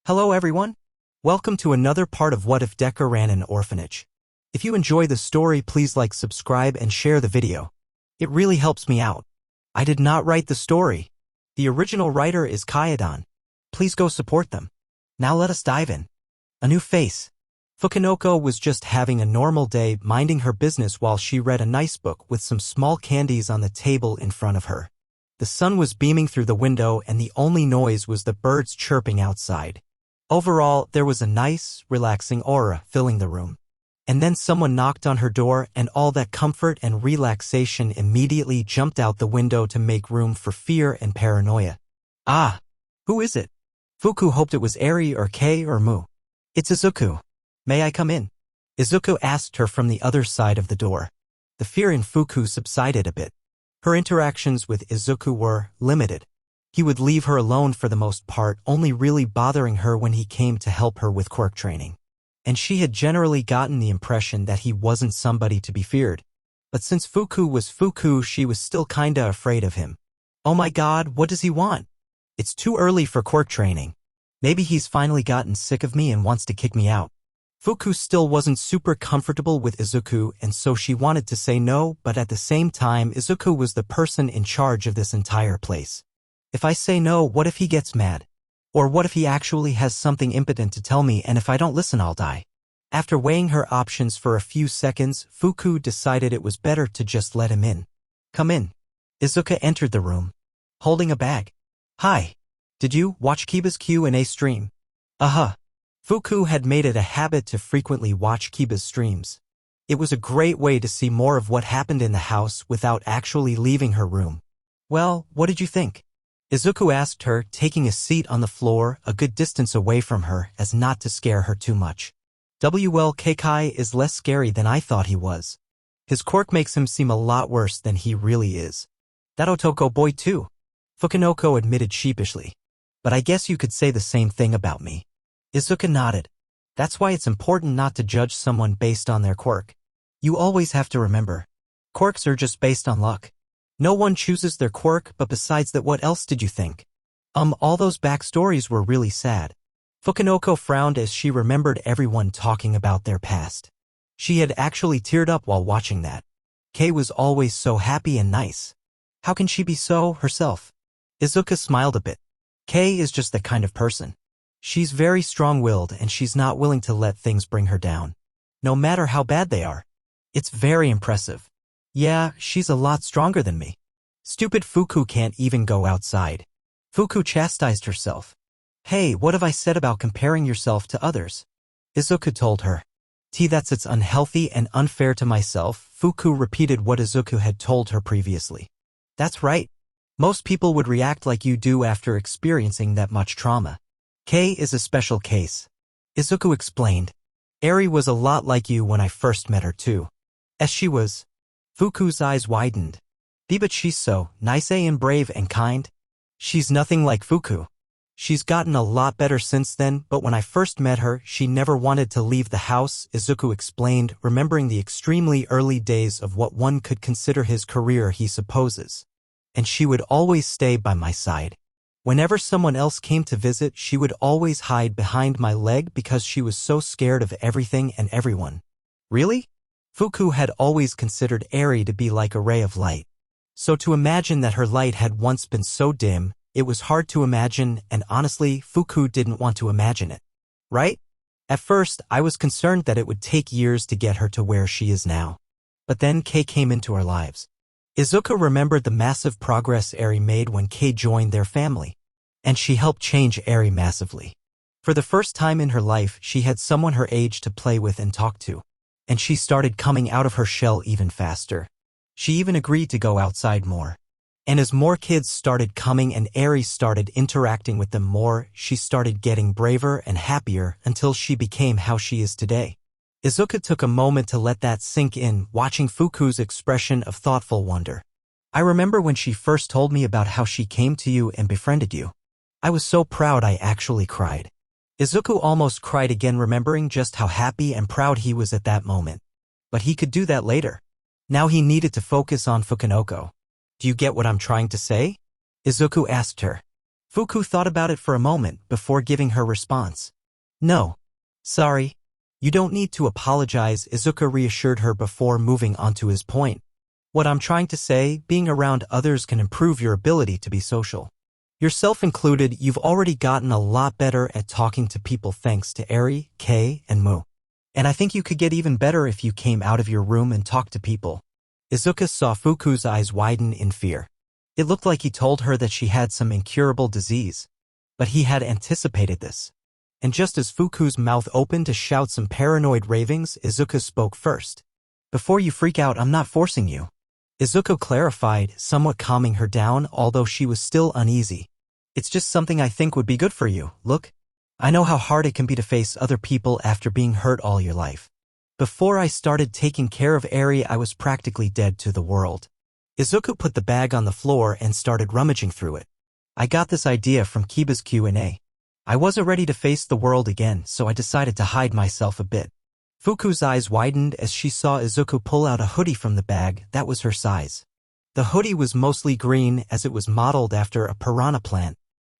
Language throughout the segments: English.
Hello everyone. Welcome to another part of What If Deku ran an orphanage. If you enjoy the story, please like, subscribe, and share the video. It really helps me out. I did not write the story. The original writer is Kyodon. Please go support them. Now let us dive in. A new face. Fukinoko was just having a normal day, minding her business while she read a nice book with some small candies on the table in front of her. The sun was beaming through the window and the only noise was the birds chirping outside. Overall, there was a nice, relaxing aura filling the room. And then someone knocked on her door and all that comfort and relaxation immediately jumped out the window to make room for fear and paranoia. Ah! Who is it? Fuku hoped it was Eri or Kei or Mu. It's Izuku. May I come in? Izuku asked her from the other side of the door. The fear in Fuku subsided a bit. Her interactions with Izuku were limited. He would leave her alone for the most part, only really bothering her when he came to help her with quirk training. And she had generally gotten the impression that he wasn't somebody to be feared. But since Fuku was Fuku, she was still kinda afraid of him. Oh my god, what does he want? It's too early for quirk training. Maybe he's finally gotten sick of me and wants to kick me out. Fuku still wasn't super comfortable with Izuku, and so she wanted to say no, but at the same time Izuku was the person in charge of this entire place. If I say no, what if he gets mad? Or what if he actually has something impotent to tell me and if I don't listen I'll die? After weighing her options for a few seconds, Fuku decided it was better to just let him in. Come in. Izuku entered the room, holding a bag. Hi. Did you watch Kiba's Q&A stream? Fuku had made it a habit to frequently watch Kiba's streams. It was a great way to see more of what happened in the house without actually leaving her room. Well, what did you think? Izuku asked her, taking a seat on the floor a good distance away from her as not to scare her too much. Kai is less scary than I thought he was. His quirk makes him seem a lot worse than he really is. That Otoko boy too. Fukinoko admitted sheepishly. But I guess you could say the same thing about me. Izuku nodded. That's why it's important not to judge someone based on their quirk. You always have to remember. Quirks are just based on luck. No one chooses their quirk, but besides that, what else did you think? All those backstories were really sad. Fukinoko frowned as she remembered everyone talking about their past. She had actually teared up while watching that. Kei was always so happy and nice. How can she be so herself? Izuku smiled a bit. Kei is just that kind of person. She's very strong-willed and she's not willing to let things bring her down, no matter how bad they are. It's very impressive. Yeah, she's a lot stronger than me. Stupid Fuku can't even go outside. Fuku chastised herself. Hey, what have I said about comparing yourself to others? Izuku told her. It's unhealthy and unfair to myself. Fuku repeated what Izuku had told her previously. That's right. Most people would react like you do after experiencing that much trauma. Kei is a special case. Izuku explained. Eri was a lot like you when I first met her too. As she was. Fuku's eyes widened. But she's so nice and brave and kind. She's nothing like Fuku. She's gotten a lot better since then, but when I first met her, she never wanted to leave the house, Izuku explained, remembering the extremely early days of what one could consider his career, he supposes. And she would always stay by my side. Whenever someone else came to visit, she would always hide behind my leg because she was so scared of everything and everyone. Really? Fuku had always considered Eri to be like a ray of light. So to imagine that her light had once been so dim, it was hard to imagine, and honestly, Fuku didn't want to imagine it. Right? At first, I was concerned that it would take years to get her to where she is now. But then Kei came into our lives. Izuku remembered the massive progress Eri made when Kei joined their family. And she helped change Eri massively. For the first time in her life, she had someone her age to play with and talk to. And she started coming out of her shell even faster. She even agreed to go outside more. And as more kids started coming and Eri started interacting with them more, she started getting braver and happier until she became how she is today. Izuku took a moment to let that sink in, watching Fuku's expression of thoughtful wonder. I remember when she first told me about how she came to you and befriended you. I was so proud I actually cried. Izuku almost cried again, remembering just how happy and proud he was at that moment. But he could do that later. Now he needed to focus on Fukinoko. Do you get what I'm trying to say? Izuku asked her. Fuku thought about it for a moment before giving her response. No. Sorry. You don't need to apologize, Izuku reassured her before moving on to his point. What I'm trying to say, being around others can improve your ability to be social. Yourself included, you've already gotten a lot better at talking to people thanks to Eri, Kei, and Mu. And I think you could get even better if you came out of your room and talked to people. Izuku saw Fuku's eyes widen in fear. It looked like he told her that she had some incurable disease. But he had anticipated this. And just as Fuku's mouth opened to shout some paranoid ravings, Izuku spoke first. Before you freak out, I'm not forcing you. Izuku clarified, somewhat calming her down, although she was still uneasy. It's just something I think would be good for you. Look, I know how hard it can be to face other people after being hurt all your life. Before I started taking care of Eri, I was practically dead to the world. Izuku put the bag on the floor and started rummaging through it. I got this idea from Kiba's Q&A. I wasn't ready to face the world again, so I decided to hide myself a bit. Fuku's eyes widened as she saw Izuku pull out a hoodie from the bag that was her size. The hoodie was mostly green as it was modeled after a piranha plant.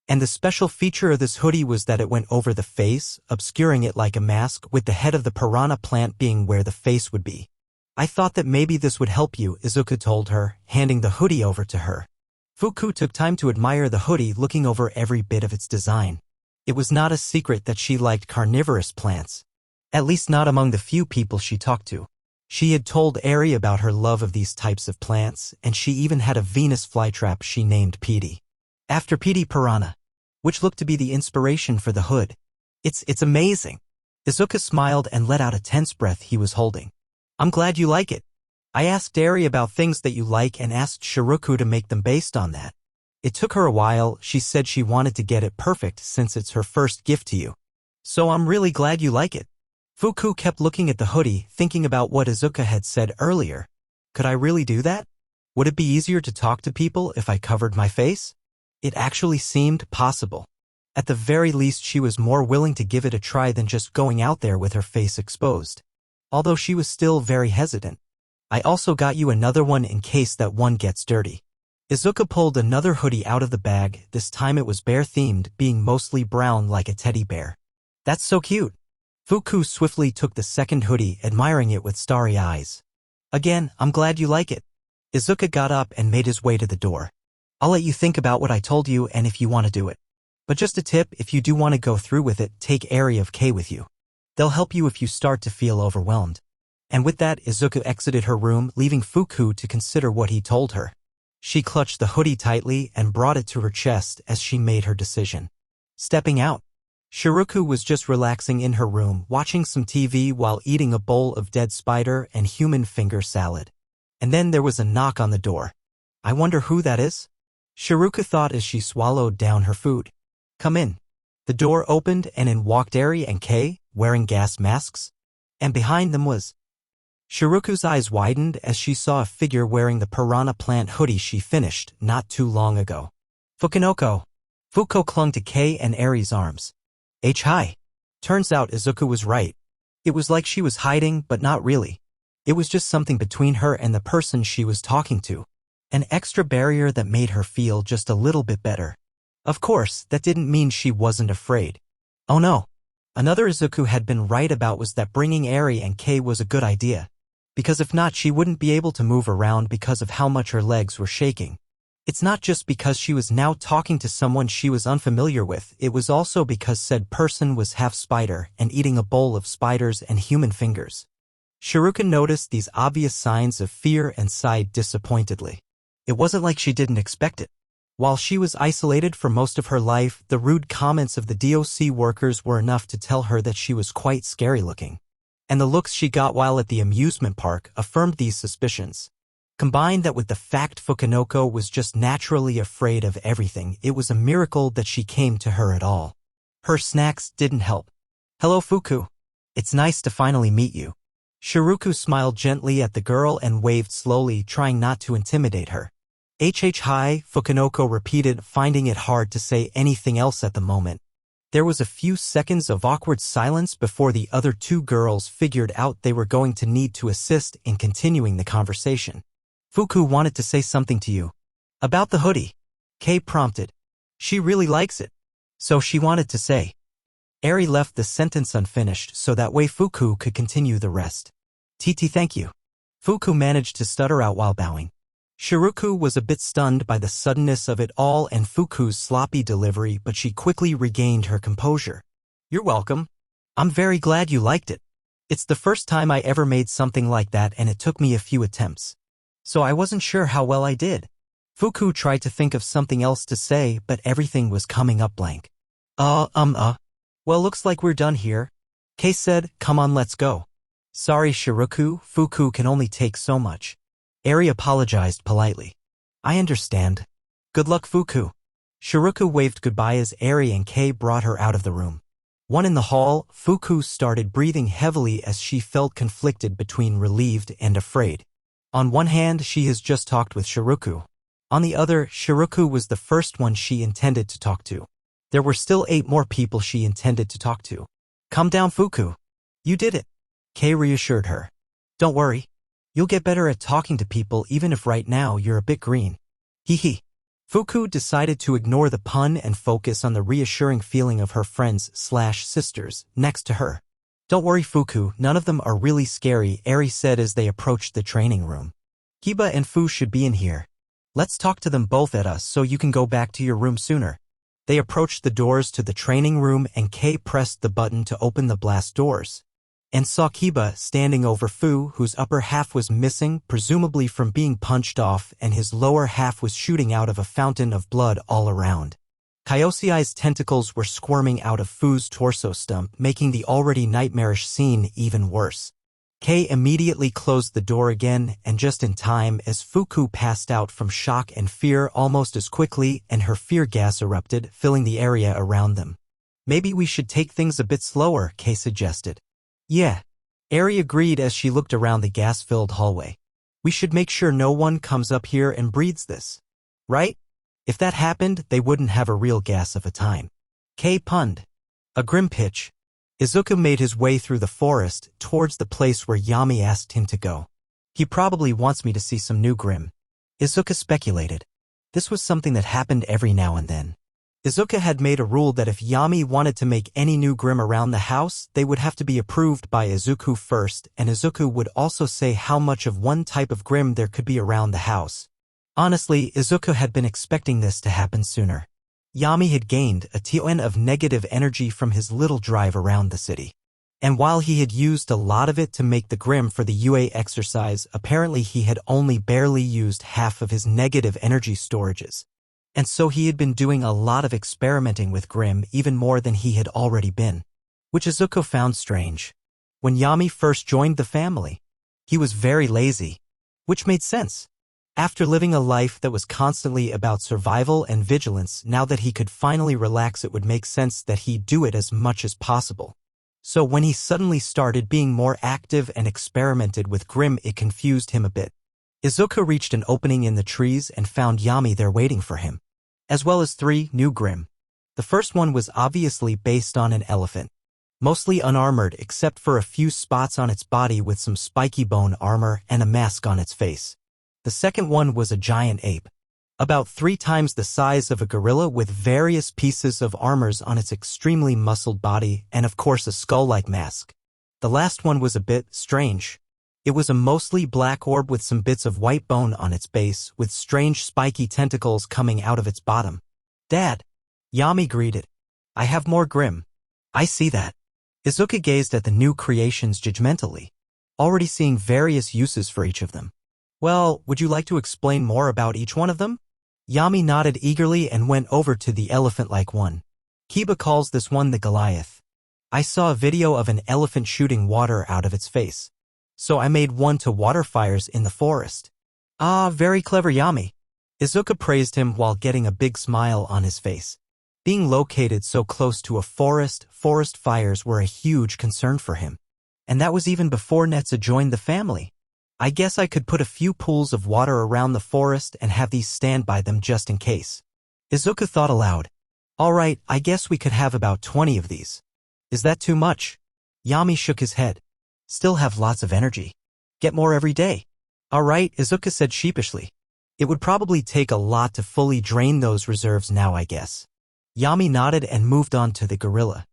And the special feature of this hoodie was that it went over the face, obscuring it like a mask, with the head of the piranha plant being where the face would be. I thought that maybe this would help you, Izuku told her, handing the hoodie over to her. Fuku took time to admire the hoodie, looking over every bit of its design. It was not a secret that she liked carnivorous plants. At least not among the few people she talked to. She had told Eri about her love of these types of plants, and she even had a Venus flytrap she named Petey, after Petey Piranha, which looked to be the inspiration for the hood. It's amazing. Izuku smiled and let out a tense breath he was holding. I'm glad you like it. I asked Eri about things that you like and asked Shiruku to make them based on that. It took her a while. She said she wanted to get it perfect since it's her first gift to you. So I'm really glad you like it. Fuku kept looking at the hoodie, thinking about what Izuku had said earlier. Could I really do that? Would it be easier to talk to people if I covered my face? It actually seemed possible. At the very least, she was more willing to give it a try than just going out there with her face exposed. Although she was still very hesitant. I also got you another one in case that one gets dirty. Izuku pulled another hoodie out of the bag. This time it was bear-themed, being mostly brown like a teddy bear. That's so cute. Fuku swiftly took the second hoodie, admiring it with starry eyes. Again, I'm glad you like it. Izuku got up and made his way to the door. I'll let you think about what I told you and if you want to do it. But just a tip, if you do want to go through with it, take Eri of K with you. They'll help you if you start to feel overwhelmed. And with that, Izuku exited her room, leaving Fuku to consider what he told her. She clutched the hoodie tightly and brought it to her chest as she made her decision. Stepping out. Shiruku was just relaxing in her room, watching some TV while eating a bowl of dead spider and human finger salad. And then there was a knock on the door. I wonder who that is? Shiruku thought as she swallowed down her food. Come in. The door opened and in walked Eri and Kei, wearing gas masks. And behind them was... Shiruku's eyes widened as she saw a figure wearing the piranha plant hoodie she finished not too long ago. Fukinoko. Fuko clung to Kei and Eri's arms. Hi. Turns out Izuku was right. It was like she was hiding, but not really. It was just something between her and the person she was talking to. An extra barrier that made her feel just a little bit better. Of course, that didn't mean she wasn't afraid. Oh no. Another Izuku had been right about was that bringing Eri and Kei was a good idea. Because if not, she wouldn't be able to move around because of how much her legs were shaking. It's not just because she was now talking to someone she was unfamiliar with, it was also because said person was half spider and eating a bowl of spiders and human fingers. Shiruka noticed these obvious signs of fear and sighed disappointedly. It wasn't like she didn't expect it. While she was isolated for most of her life, the rude comments of the DOC workers were enough to tell her that she was quite scary looking. And the looks she got while at the amusement park affirmed these suspicions. Combine that with the fact Fukinoko was just naturally afraid of everything, it was a miracle that she came to her at all. Her snacks didn't help. Hello Fuku. It's nice to finally meet you. Shiruku smiled gently at the girl and waved slowly, trying not to intimidate her. Hi, Fukinoko repeated, finding it hard to say anything else at the moment. There was a few seconds of awkward silence before the other two girls figured out they were going to need to assist in continuing the conversation. Fuku wanted to say something to you. About the hoodie. Kei prompted. She really likes it. So she wanted to say. Eri left the sentence unfinished so that way Fuku could continue the rest. "TT, thank you." Fuku managed to stutter out while bowing. Shiruku was a bit stunned by the suddenness of it all and Fuku's sloppy delivery, but she quickly regained her composure. "You're welcome. I'm very glad you liked it. It's the first time I ever made something like that and it took me a few attempts. So I wasn't sure how well I did." Fuku tried to think of something else to say, but everything was coming up blank. Well, looks like we're done here." Kei said, "Come on, let's go." "Sorry, Shiruku, Fuku can only take so much." Eri apologized politely. "I understand. Good luck, Fuku." Shiruku waved goodbye as Eri and Kei brought her out of the room. One in the hall, Fuku started breathing heavily as she felt conflicted between relieved and afraid. On one hand, she has just talked with Shiruku. On the other, Shiruku was the first one she intended to talk to. There were still 8 more people she intended to talk to. "Calm down, Fuku. You did it," Kei reassured her. "Don't worry. You'll get better at talking to people even if right now you're a bit green." Hee. Fuku decided to ignore the pun and focus on the reassuring feeling of her friends/sisters next to her. "Don't worry, Fuku, none of them are really scary," Eri said as they approached the training room. "Kiba and Fu should be in here. Let's talk to them both at us so you can go back to your room sooner." They approached the doors to the training room and Kei pressed the button to open the blast doors, and saw Kiba standing over Fu, whose upper half was missing, presumably from being punched off, and his lower half was shooting out of a fountain of blood all around. Kyosei's tentacles were squirming out of Fu's torso stump, making the already nightmarish scene even worse. Kei immediately closed the door again, and just in time as Fuku passed out from shock and fear almost as quickly, and her fear gas erupted, filling the area around them. "Maybe we should take things a bit slower," Kei suggested. "Yeah," Eri agreed as she looked around the gas-filled hallway. "We should make sure no one comes up here and breathes this. Right? If that happened, they wouldn't have a real gas of a time." Kei punned. A grim pitch. Izuku made his way through the forest towards the place where Yami asked him to go. "He probably wants me to see some new grim," Izuku speculated. This was something that happened every now and then. Izuku had made a rule that if Yami wanted to make any new grim around the house, they would have to be approved by Izuku first, and Izuku would also say how much of one type of grim there could be around the house. Honestly, Izuku had been expecting this to happen sooner. Yami had gained a ton of negative energy from his little drive around the city. And while he had used a lot of it to make the grim for the UA exercise, apparently he had only barely used half of his negative energy storages. And so he had been doing a lot of experimenting with grim, even more than he had already been. Which Izuku found strange. When Yami first joined the family, he was very lazy. Which made sense. After living a life that was constantly about survival and vigilance, now that he could finally relax, it would make sense that he'd do it as much as possible. So when he suddenly started being more active and experimented with grim, it confused him a bit. Izuku reached an opening in the trees and found Yami there waiting for him, as well as 3 new grim. The first one was obviously based on an elephant, mostly unarmored except for a few spots on its body with some spiky bone armor and a mask on its face. The second one was a giant ape, about 3 times the size of a gorilla, with various pieces of armors on its extremely muscled body and of course a skull-like mask. The last one was a bit strange. It was a mostly black orb with some bits of white bone on its base, with strange spiky tentacles coming out of its bottom. "Dad," Yami greeted. "I have more grim." "I see that." Izuku gazed at the new creations judgmentally, already seeing various uses for each of them. "Well, would you like to explain more about each one of them?" Yami nodded eagerly and went over to the elephant-like one. "Kiba calls this one the Goliath. I saw a video of an elephant shooting water out of its face, so I made one to water fires in the forest." "Ah, very clever, Yami." Izuku praised him while getting a big smile on his face. Being located so close to a forest fires were a huge concern for him. And that was even before Netsu joined the family. "I guess I could put a few pools of water around the forest and have these stand by them just in case." Izuku thought aloud. "All right, I guess we could have about 20 of these." "Is that too much?" Yami shook his head. "Still have lots of energy. Get more every day." "All right," Izuku said sheepishly. It would probably take a lot to fully drain those reserves now, I guess. Yami nodded and moved on to the gorilla.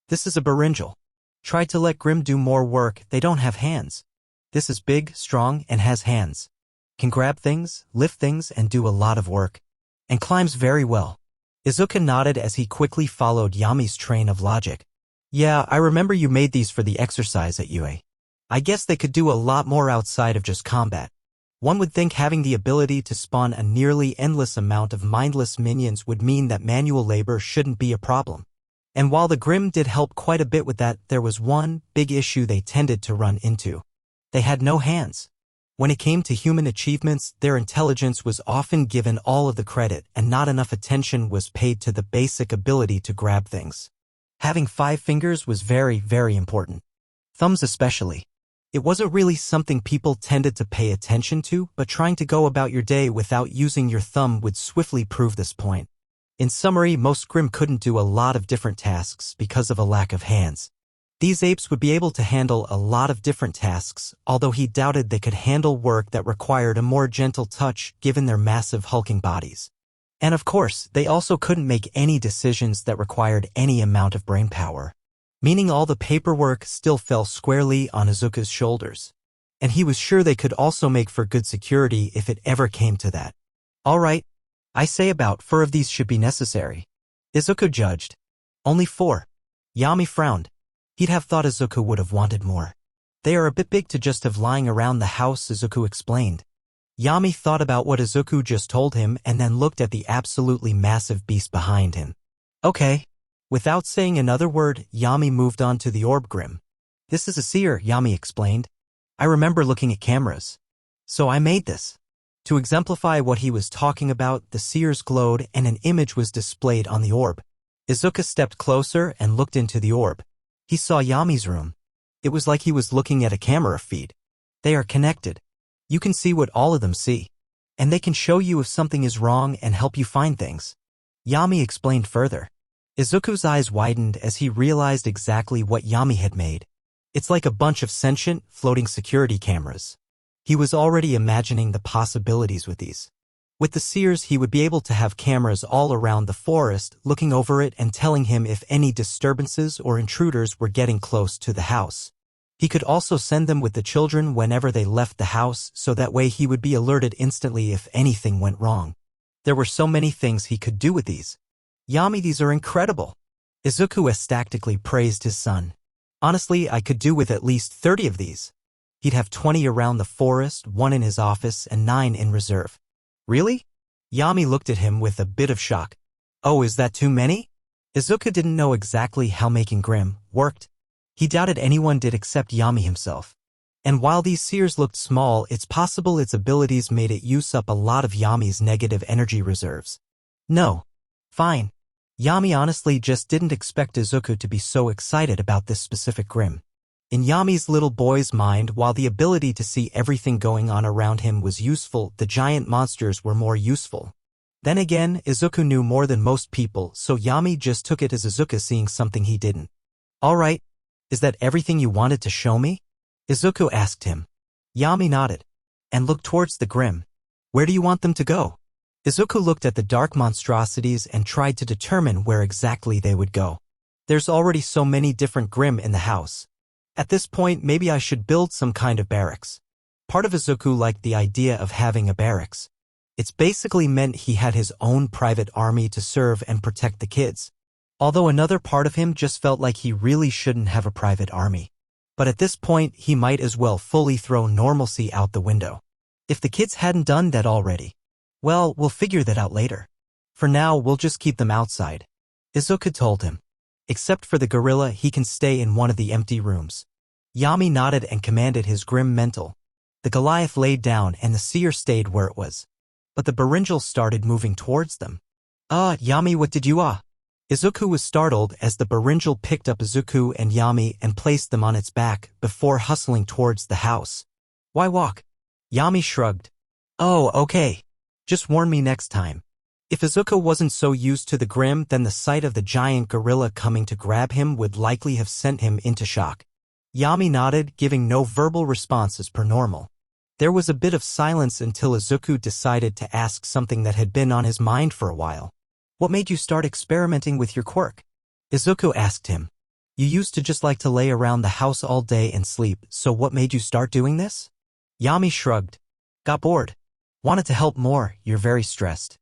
This is a berinjal. Try to let Grim do more work, they don't have hands. This is big, strong, and has hands. Can grab things, lift things, and do a lot of work. And climbs very well. Izuku nodded as he quickly followed Yami's train of logic. Yeah, I remember you made these for the exercise at UA. I guess they could do a lot more outside of just combat. One would think having the ability to spawn a nearly endless amount of mindless minions would mean that manual labor shouldn't be a problem. And while the Grimm did help quite a bit with that, there was one big issue they tended to run into. They had no hands. When it came to human achievements, their intelligence was often given all of the credit and not enough attention was paid to the basic ability to grab things. Having 5 fingers was very, very important. Thumbs especially. It wasn't really something people tended to pay attention to, but trying to go about your day without using your thumb would swiftly prove this point. In summary, most Grimm couldn't do a lot of different tasks because of a lack of hands. These apes would be able to handle a lot of different tasks, although he doubted they could handle work that required a more gentle touch given their massive hulking bodies. And of course, they also couldn't make any decisions that required any amount of brainpower. Meaning all the paperwork still fell squarely on Izuku's shoulders. And he was sure they could also make for good security if it ever came to that. Alright, I say about 4 of these should be necessary. Izuku judged. Only 4. Yami frowned. He'd have thought Izuku would have wanted more. They are a bit big to just have lying around the house, Izuku explained. Yami thought about what Izuku just told him and then looked at the absolutely massive beast behind him. Okay. Without saying another word, Yami moved on to the orb Grimm. This is a seer, Yami explained. I remember looking at cameras. So I made this. To exemplify what he was talking about, the seers glowed and an image was displayed on the orb. Izuku stepped closer and looked into the orb. He saw Yami's room. It was like he was looking at a camera feed. They are connected. You can see what all of them see. And they can show you if something is wrong and help you find things. Yami explained further. Izuku's eyes widened as he realized exactly what Yami had made. It's like a bunch of sentient, floating security cameras. He was already imagining the possibilities with these. With the seers, he would be able to have cameras all around the forest, looking over it and telling him if any disturbances or intruders were getting close to the house. He could also send them with the children whenever they left the house, so that way he would be alerted instantly if anything went wrong. There were so many things he could do with these. Yami, these are incredible. Izuku ecstatically praised his son. Honestly, I could do with at least 30 of these. He'd have 20 around the forest, 1 in his office, and 9 in reserve. Really? Yami looked at him with a bit of shock. Oh, is that too many? Izuku didn't know exactly how making Grimm worked. He doubted anyone did except Yami himself. And while these seers looked small, it's possible its abilities made it use up a lot of Yami's negative energy reserves. No. Fine. Yami honestly just didn't expect Izuku to be so excited about this specific Grimm. In Yami's little boy's mind, while the ability to see everything going on around him was useful, the giant monsters were more useful. Then again, Izuku knew more than most people, so Yami just took it as Izuku seeing something he didn't. Alright, is that everything you wanted to show me? Izuku asked him. Yami nodded, and looked towards the Grimm. Where do you want them to go? Izuku looked at the dark monstrosities and tried to determine where exactly they would go. There's already so many different Grimm in the house. At this point, maybe I should build some kind of barracks. Part of Izuku liked the idea of having a barracks. It's basically meant he had his own private army to serve and protect the kids. Although another part of him just felt like he really shouldn't have a private army. But at this point, he might as well fully throw normalcy out the window. If the kids hadn't done that already. Well, we'll figure that out later. For now, we'll just keep them outside. Izuku told him. Except for the gorilla, he can stay in one of the empty rooms. Yami nodded and commanded his Grimm mental. The Goliath laid down and the seer stayed where it was. But the berinjal started moving towards them. Yami, what did you Izuku was startled as the berinjal picked up Izuku and Yami and placed them on its back before hustling towards the house. Why walk? Yami shrugged. Oh, okay. Just warn me next time. If Izuku wasn't so used to the Grimm, then the sight of the giant gorilla coming to grab him would likely have sent him into shock. Yami nodded, giving no verbal response as per normal. There was a bit of silence until Izuku decided to ask something that had been on his mind for a while. What made you start experimenting with your quirk? Izuku asked him. You used to just like to lay around the house all day and sleep, so what made you start doing this? Yami shrugged. Got bored. Wanted to help more, you're very stressed.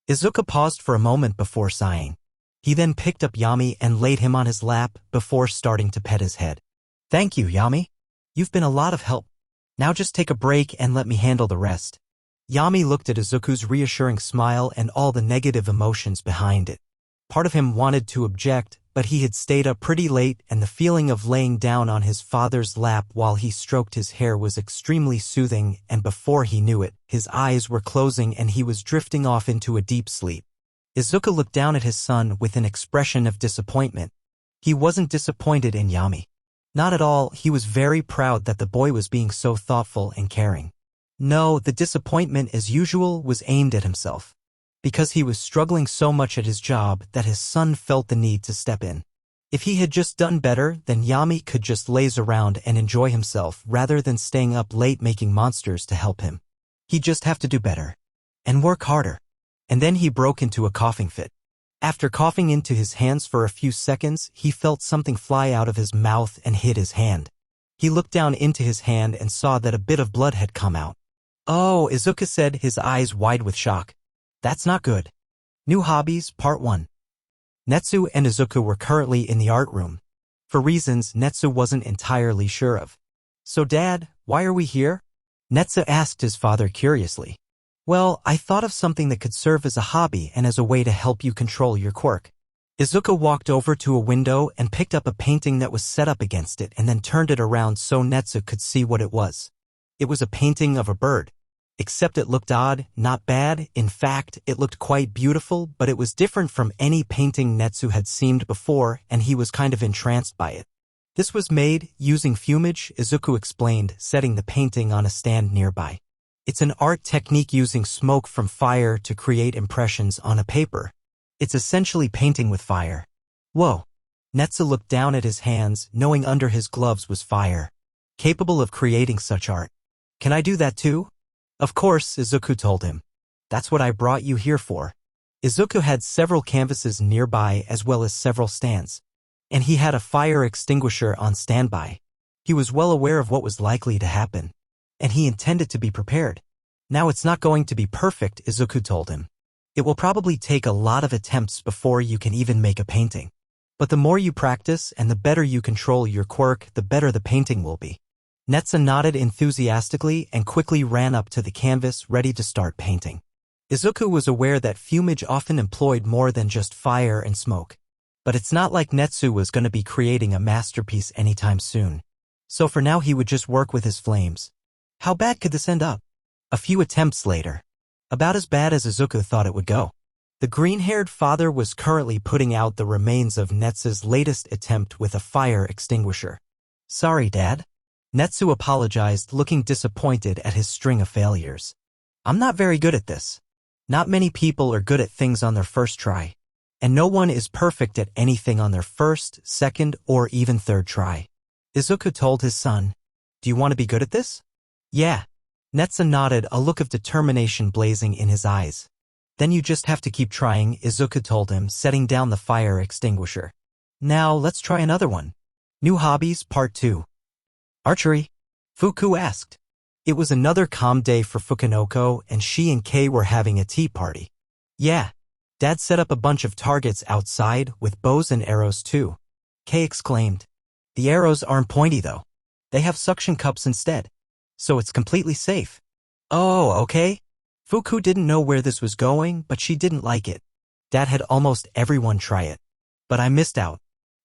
Izuku paused for a moment before sighing. He then picked up Yami and laid him on his lap before starting to pet his head. Thank you, Yami. You've been a lot of help. Now just take a break and let me handle the rest. Yami looked at Izuku's reassuring smile and all the negative emotions behind it. Part of him wanted to object, but he had stayed up pretty late and the feeling of laying down on his father's lap while he stroked his hair was extremely soothing, and before he knew it, his eyes were closing and he was drifting off into a deep sleep. Izuku looked down at his son with an expression of disappointment. He wasn't disappointed in Yami. Not at all, he was very proud that the boy was being so thoughtful and caring. No, the disappointment, as usual, was aimed at himself. Because he was struggling so much at his job that his son felt the need to step in. If he had just done better, then Yami could just laze around and enjoy himself rather than staying up late making monsters to help him. He'd just have to do better. And work harder. And then he broke into a coughing fit. After coughing into his hands for a few seconds, he felt something fly out of his mouth and hit his hand. He looked down into his hand and saw that a bit of blood had come out. Oh, Izuku said, his eyes wide with shock. That's not good. New Hobbies, Part 1. Netsu and Izuku were currently in the art room. For reasons Netsu wasn't entirely sure of. So Dad, why are we here? Netsu asked his father curiously. Well, I thought of something that could serve as a hobby and as a way to help you control your quirk. Izuku walked over to a window and picked up a painting that was set up against it and then turned it around so Netsu could see what it was. It was a painting of a bird. Except it looked odd, not bad. In fact, it looked quite beautiful, but it was different from any painting Netsu had seen before, and he was kind of entranced by it. This was made using fumage, Izuku explained, setting the painting on a stand nearby. It's an art technique using smoke from fire to create impressions on a paper. It's essentially painting with fire. Whoa. Netsu looked down at his hands, knowing under his gloves was fire. Capable of creating such art. Can I do that too? Of course, Izuku told him. That's what I brought you here for. Izuku had several canvases nearby as well as several stands. And he had a fire extinguisher on standby. He was well aware of what was likely to happen. And he intended to be prepared. Now it's not going to be perfect, Izuku told him. It will probably take a lot of attempts before you can even make a painting. But the more you practice and the better you control your quirk, the better the painting will be. Netsu nodded enthusiastically and quickly ran up to the canvas ready to start painting. Izuku was aware that fumage often employed more than just fire and smoke. But it's not like Netsu was going to be creating a masterpiece anytime soon. So for now he would just work with his flames. How bad could this end up? A few attempts later. About as bad as Izuku thought it would go. The green-haired father was currently putting out the remains of Netsu's latest attempt with a fire extinguisher. Sorry, Dad. Netsu apologized, looking disappointed at his string of failures. I'm not very good at this. Not many people are good at things on their first try. And no one is perfect at anything on their first, second, or even third try. Izuku told his son. Do you want to be good at this? Yeah. Netsu nodded, a look of determination blazing in his eyes. Then you just have to keep trying, Izuku told him, setting down the fire extinguisher. Now let's try another one. New Hobbies, Part 2. Archery? Fuku asked. It was another calm day for Fukunoko, and she and Kei were having a tea party. Yeah. Dad set up a bunch of targets outside, with bows and arrows too. Kei exclaimed. The arrows aren't pointy though. They have suction cups instead. So it's completely safe. Oh, okay. Fuku didn't know where this was going, but she didn't like it. Dad had almost everyone try it. But I missed out.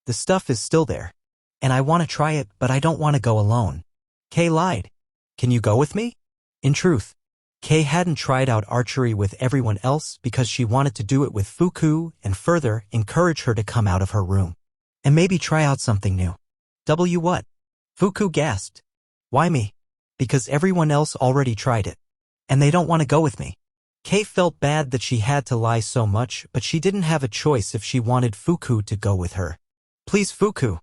The stuff is still there. And I want to try it, but I don't want to go alone. Kei lied. Can you go with me? In truth, Kei hadn't tried out archery with everyone else because she wanted to do it with Fuku and further encourage her to come out of her room. And maybe try out something new. What? Fuku gasped. Why me? Because everyone else already tried it. And they don't want to go with me. Kei felt bad that she had to lie so much, but she didn't have a choice if she wanted Fuku to go with her. Please, Fuku.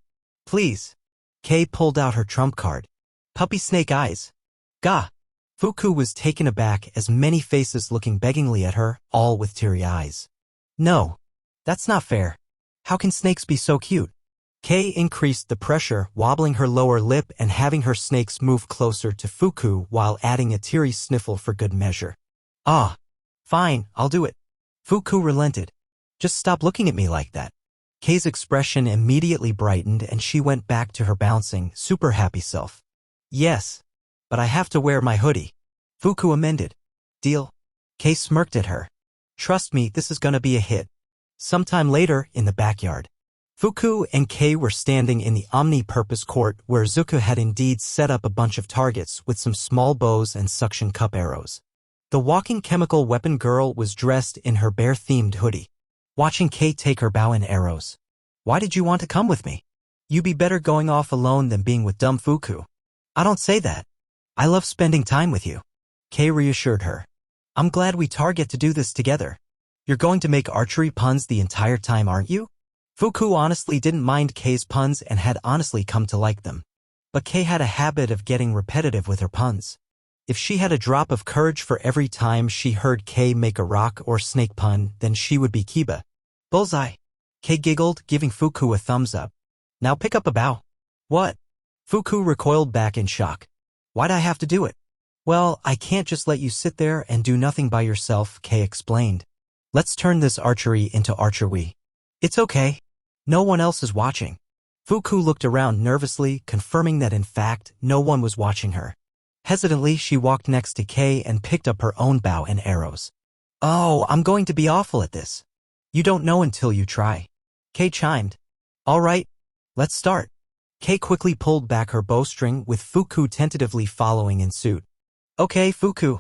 Please. Kei pulled out her trump card. Puppy snake eyes. Gah. Fuku was taken aback as many faces looking beggingly at her, all with teary eyes. No. That's not fair. How can snakes be so cute? Kei increased the pressure, wobbling her lower lip and having her snakes move closer to Fuku while adding a teary sniffle for good measure. Ah. Fine, I'll do it. Fuku relented. Just stop looking at me like that. Kei's expression immediately brightened and she went back to her bouncing, super happy self. Yes. But I have to wear my hoodie. Fuku amended. Deal? Kei smirked at her. Trust me, this is gonna be a hit. Sometime later, in the backyard, Fuku and Kei were standing in the omni-purpose court where Zuko had indeed set up a bunch of targets with some small bows and suction cup arrows. The walking chemical weapon girl was dressed in her bear-themed hoodie, watching Kei take her bow and arrows. Why did you want to come with me? You be better going off alone than being with dumb Fuku. I don't say that. I love spending time with you. Kei reassured her. I'm glad we target to do this together. You're going to make archery puns the entire time, aren't you? Fuku honestly didn't mind Kei's puns and had honestly come to like them. But Kei had a habit of getting repetitive with her puns. If she had a drop of courage for every time she heard Kei make a rock or snake pun, then she would be Kiba. Bullseye. Kei giggled, giving Fuku a thumbs up. Now pick up a bow. What? Fuku recoiled back in shock. Why'd I have to do it? Well, I can't just let you sit there and do nothing by yourself, Kei explained. Let's turn this archery into archery. It's okay. No one else is watching. Fuku looked around nervously, confirming that in fact, no one was watching her. Hesitantly, she walked next to Kei and picked up her own bow and arrows. Oh, I'm going to be awful at this. You don't know until you try. Kei chimed. All right, let's start. Kei quickly pulled back her bowstring with Fuku tentatively following in suit. Okay, Fuku.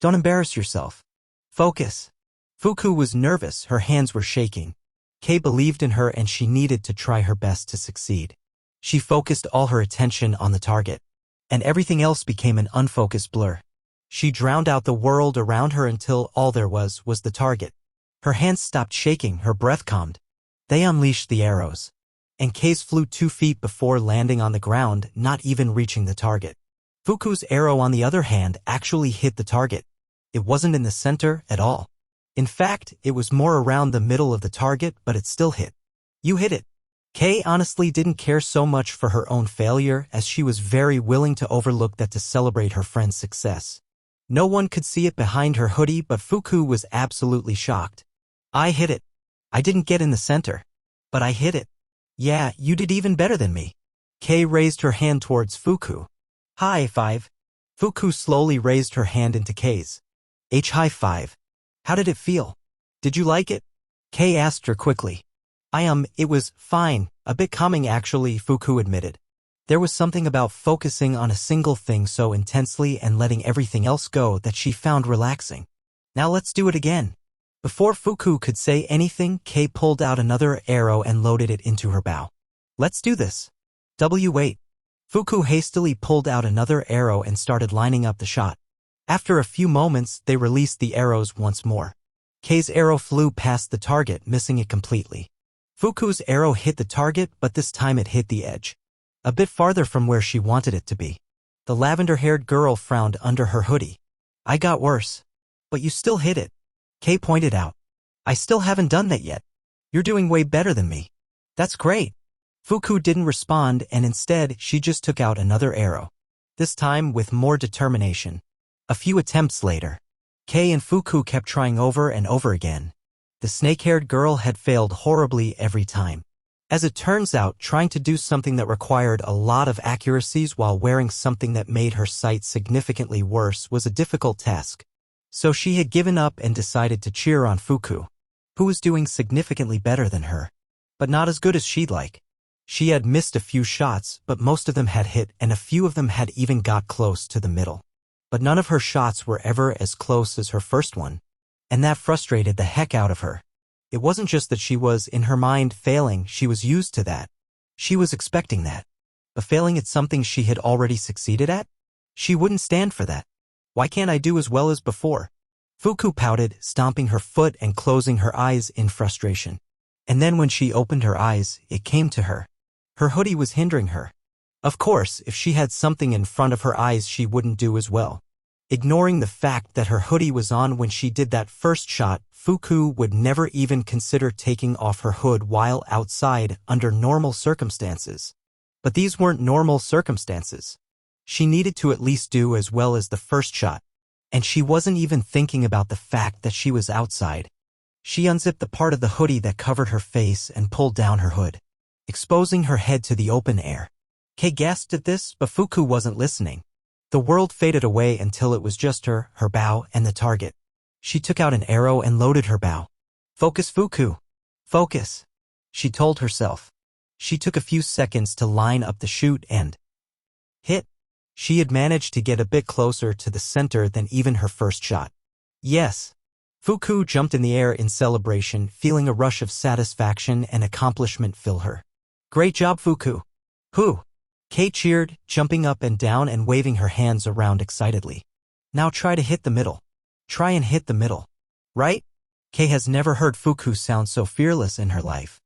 Don't embarrass yourself. Focus. Fuku was nervous, her hands were shaking. Kei believed in her and she needed to try her best to succeed. She focused all her attention on the target, and everything else became an unfocused blur. She drowned out the world around her until all there was the target. Her hands stopped shaking, her breath calmed. They unleashed the arrows, and Kei's flew 2 feet before landing on the ground, not even reaching the target. Fuku's arrow, on the other hand, actually hit the target. It wasn't in the center at all. In fact, it was more around the middle of the target, but it still hit. You hit it. Kei honestly didn't care so much for her own failure as she was very willing to overlook that to celebrate her friend's success. No one could see it behind her hoodie, but Fuku was absolutely shocked. I hit it. I didn't get in the center, but I hit it. Yeah, you did even better than me. Kei raised her hand towards Fuku. High five. Fuku slowly raised her hand into Kei's. High five. How did it feel? Did you like it? Kei asked her quickly. It was fine, a bit calming actually, Fuku admitted. There was something about focusing on a single thing so intensely and letting everything else go that she found relaxing. Now let's do it again. Before Fuku could say anything, Kei pulled out another arrow and loaded it into her bow. Let's do this. Wait. Fuku hastily pulled out another arrow and started lining up the shot. After a few moments, they released the arrows once more. Kei's arrow flew past the target, missing it completely. Fuku's arrow hit the target, but this time it hit the edge, a bit farther from where she wanted it to be. The lavender-haired girl frowned under her hoodie. I got worse. But you still hit it. Kei pointed out. I still haven't done that yet. You're doing way better than me. That's great. Fuku didn't respond, and instead she just took out another arrow, this time with more determination. A few attempts later, Kei and Fuku kept trying over and over again. The snake-haired girl had failed horribly every time. As it turns out, trying to do something that required a lot of accuracies while wearing something that made her sight significantly worse was a difficult task. So she had given up and decided to cheer on Fuku, who was doing significantly better than her, but not as good as she'd like. She had missed a few shots, but most of them had hit, and a few of them had even got close to the middle. But none of her shots were ever as close as her first one, and that frustrated the heck out of her. It wasn't just that she was, in her mind, failing, she was used to that. She was expecting that. But failing at something she had already succeeded at? She wouldn't stand for that. Why can't I do as well as before? Fuku pouted, stomping her foot and closing her eyes in frustration. And then when she opened her eyes, it came to her. Her hoodie was hindering her. Of course, if she had something in front of her eyes she wouldn't do as well. Ignoring the fact that her hoodie was on when she did that first shot, Fuku would never even consider taking off her hood while outside under normal circumstances. But these weren't normal circumstances. She needed to at least do as well as the first shot, and she wasn't even thinking about the fact that she was outside. She unzipped the part of the hoodie that covered her face and pulled down her hood, exposing her head to the open air. Kei gasped at this, but Fuku wasn't listening. The world faded away until it was just her bow, and the target. She took out an arrow and loaded her bow. "Focus, Fuku. Focus," she told herself. She took a few seconds to line up the shoot and hit. She had managed to get a bit closer to the center than even her first shot. Yes. Fuku jumped in the air in celebration, feeling a rush of satisfaction and accomplishment fill her. "Great job, Fuku." "Who?" Kei cheered, jumping up and down and waving her hands around excitedly. "Now try to hit the middle. Try and hit the middle. Right?" Kei has never heard Fuku sound so fearless in her life.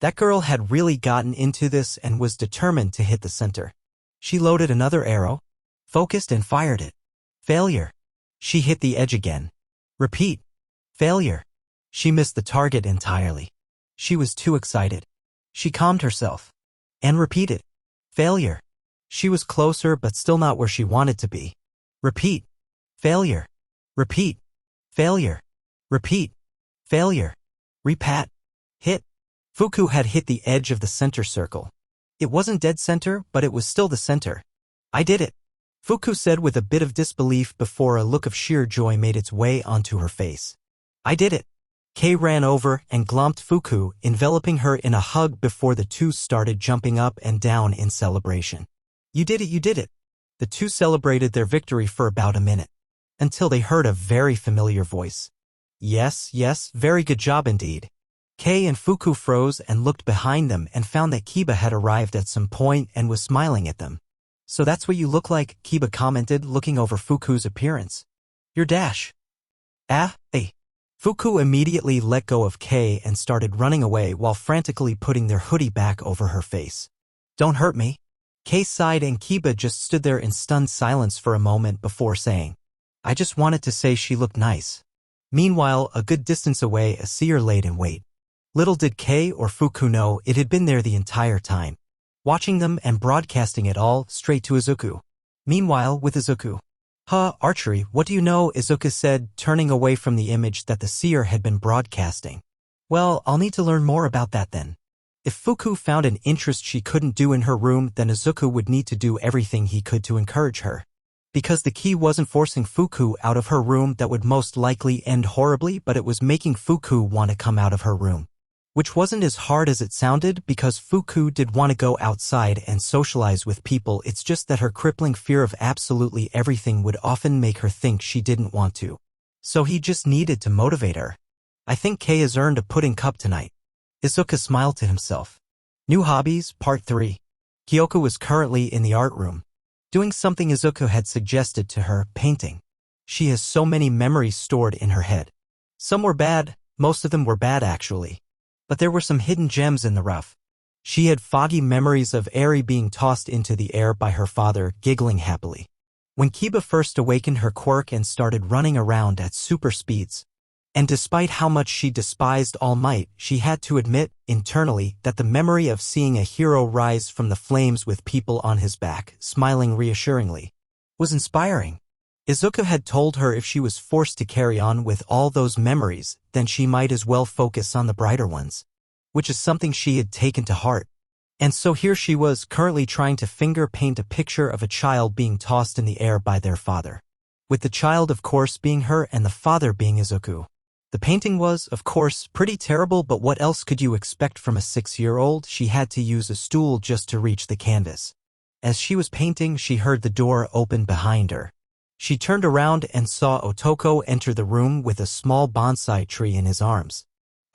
That girl had really gotten into this and was determined to hit the center. She loaded another arrow, focused and fired it. Failure. She hit the edge again. Repeat. Failure. She missed the target entirely. She was too excited. She calmed herself and repeated. Failure. She was closer but still not where she wanted to be. Repeat. Failure. Repeat. Failure. Repeat. Failure. Repat. Hit. Fuku had hit the edge of the center circle. It wasn't dead center, but it was still the center. "I did it," Fuku said with a bit of disbelief before a look of sheer joy made its way onto her face. "I did it." Kei ran over and glomped Fuku, enveloping her in a hug before the two started jumping up and down in celebration. "You did it, you did it." The two celebrated their victory for about a minute, until they heard a very familiar voice. "Yes, yes, very good job indeed." Kei and Fuku froze and looked behind them and found that Kiba had arrived at some point and was smiling at them. "So that's what you look like," Kiba commented, looking over Fuku's appearance. "Your dash." Hey. Fuku immediately let go of Kei and started running away while frantically putting their hoodie back over her face. "Don't hurt me." Kei sighed and Kiba just stood there in stunned silence for a moment before saying, "I just wanted to say she looked nice." Meanwhile, a good distance away, a seer laid in wait. Little did Kei or Fuku know it had been there the entire time, watching them and broadcasting it all straight to Izuku. Meanwhile, with Izuku. Archery, what do you know?" Izuku said, turning away from the image that the seer had been broadcasting. "Well, I'll need to learn more about that then." If Fuku found an interest she couldn't do in her room, then Izuku would need to do everything he could to encourage her. Because the key wasn't forcing Fuku out of her room, that would most likely end horribly, but it was making Fuku want to come out of her room. Which wasn't as hard as it sounded, because Fuku did want to go outside and socialize with people. It's just that her crippling fear of absolutely everything would often make her think she didn't want to. So he just needed to motivate her. "I think Kei has earned a pudding cup tonight." Izuku smiled to himself. New Hobbies, Part 3. Kyoko was currently in the art room, doing something Izuku had suggested to her, painting. She has so many memories stored in her head. Some were bad, most of them were bad actually. But there were some hidden gems in the rough. She had foggy memories of Eri being tossed into the air by her father, giggling happily. When Kiba first awakened her quirk and started running around at super speeds. And despite how much she despised All Might, she had to admit, internally, that the memory of seeing a hero rise from the flames with people on his back, smiling reassuringly, was inspiring. Izuku had told her if she was forced to carry on with all those memories, then she might as well focus on the brighter ones, which is something she had taken to heart. And so here she was, currently trying to finger paint a picture of a child being tossed in the air by their father. With the child, of course, being her and the father being Izuku. The painting was, of course, pretty terrible, but what else could you expect from a 6-year-old? She had to use a stool just to reach the canvas. As she was painting, she heard the door open behind her. She turned around and saw Otoko enter the room with a small bonsai tree in his arms.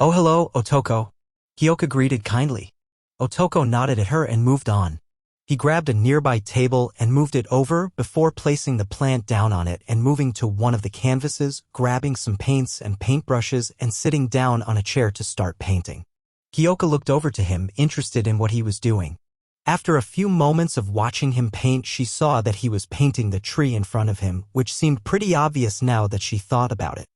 "Oh, hello, Otoko." Kyoko greeted kindly. Otoko nodded at her and moved on. He grabbed a nearby table and moved it over before placing the plant down on it and moving to one of the canvases, grabbing some paints and paintbrushes and sitting down on a chair to start painting. Kyoko looked over to him, interested in what he was doing. After a few moments of watching him paint, she saw that he was painting the tree in front of him, which seemed pretty obvious now that she thought about it.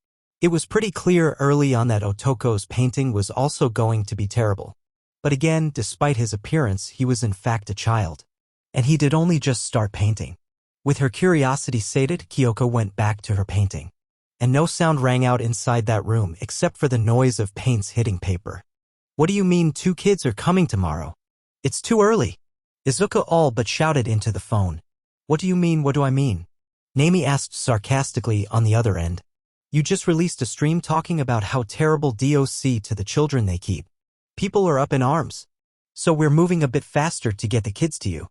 It was pretty clear early on that Otoko's painting was also going to be terrible. But again, despite his appearance, he was in fact a child. And he did only just start painting. With her curiosity sated, Kyoko went back to her painting. And no sound rang out inside that room except for the noise of paints hitting paper. What do you mean 2 kids are coming tomorrow? It's too early. Izuku all but shouted into the phone. What do you mean, what do I mean? Nami asked sarcastically on the other end. You just released a stream talking about how terrible DOC to the children they keep. People are up in arms. So we're moving a bit faster to get the kids to you.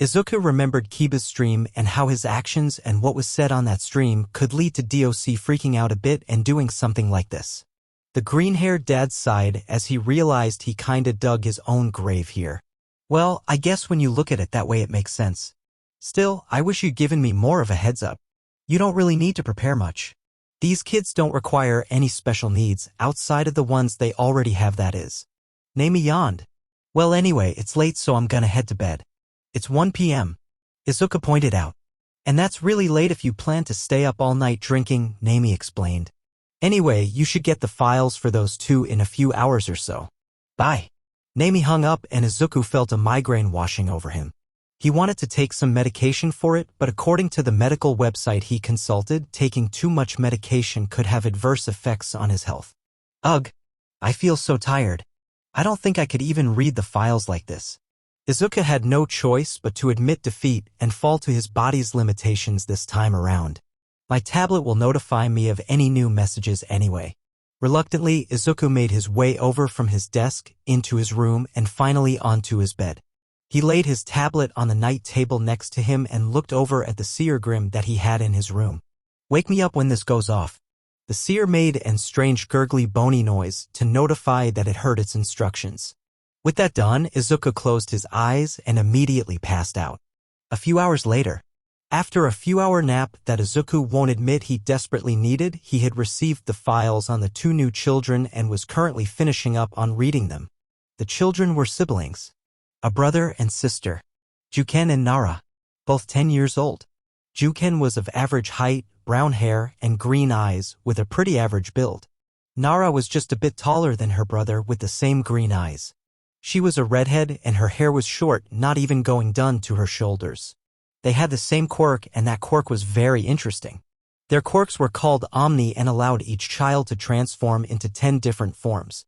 Izuku remembered Kiba's stream and how his actions and what was said on that stream could lead to DOC freaking out a bit and doing something like this. The green-haired dad sighed as he realized he kinda dug his own grave here. Well, I guess when you look at it that way it makes sense. Still, I wish you'd given me more of a heads up. You don't really need to prepare much. These kids don't require any special needs outside of the ones they already have, that is. Nami yawned. Well anyway, it's late so I'm gonna head to bed. It's 1 p.m. Izuku pointed out. And that's really late if you plan to stay up all night drinking, Nami explained. Anyway, you should get the files for those 2 in a few hours or so. Bye. Nami hung up and Izuku felt a migraine washing over him. He wanted to take some medication for it, but according to the medical website he consulted, taking too much medication could have adverse effects on his health. Ugh. I feel so tired. I don't think I could even read the files like this. Izuku had no choice but to admit defeat and fall to his body's limitations this time around. My tablet will notify me of any new messages anyway. Reluctantly, Izuku made his way over from his desk into his room and finally onto his bed. He laid his tablet on the night table next to him and looked over at the seer grim that he had in his room. Wake me up when this goes off. The seer made an strange gurgly bony noise to notify that it heard its instructions. With that done, Izuku closed his eyes and immediately passed out. A few hours later, after a few-hour nap that Izuku won't admit he desperately needed, he had received the files on the 2 new children and was currently finishing up on reading them. The children were siblings. A brother and sister. Juken and Nara. Both 10 years old. Juken was of average height, brown hair, and green eyes, with a pretty average build. Nara was just a bit taller than her brother with the same green eyes. She was a redhead and her hair was short, not even going down to her shoulders. They had the same quirk, and that quirk was very interesting. Their quirks were called Omni and allowed each child to transform into 10 different forms,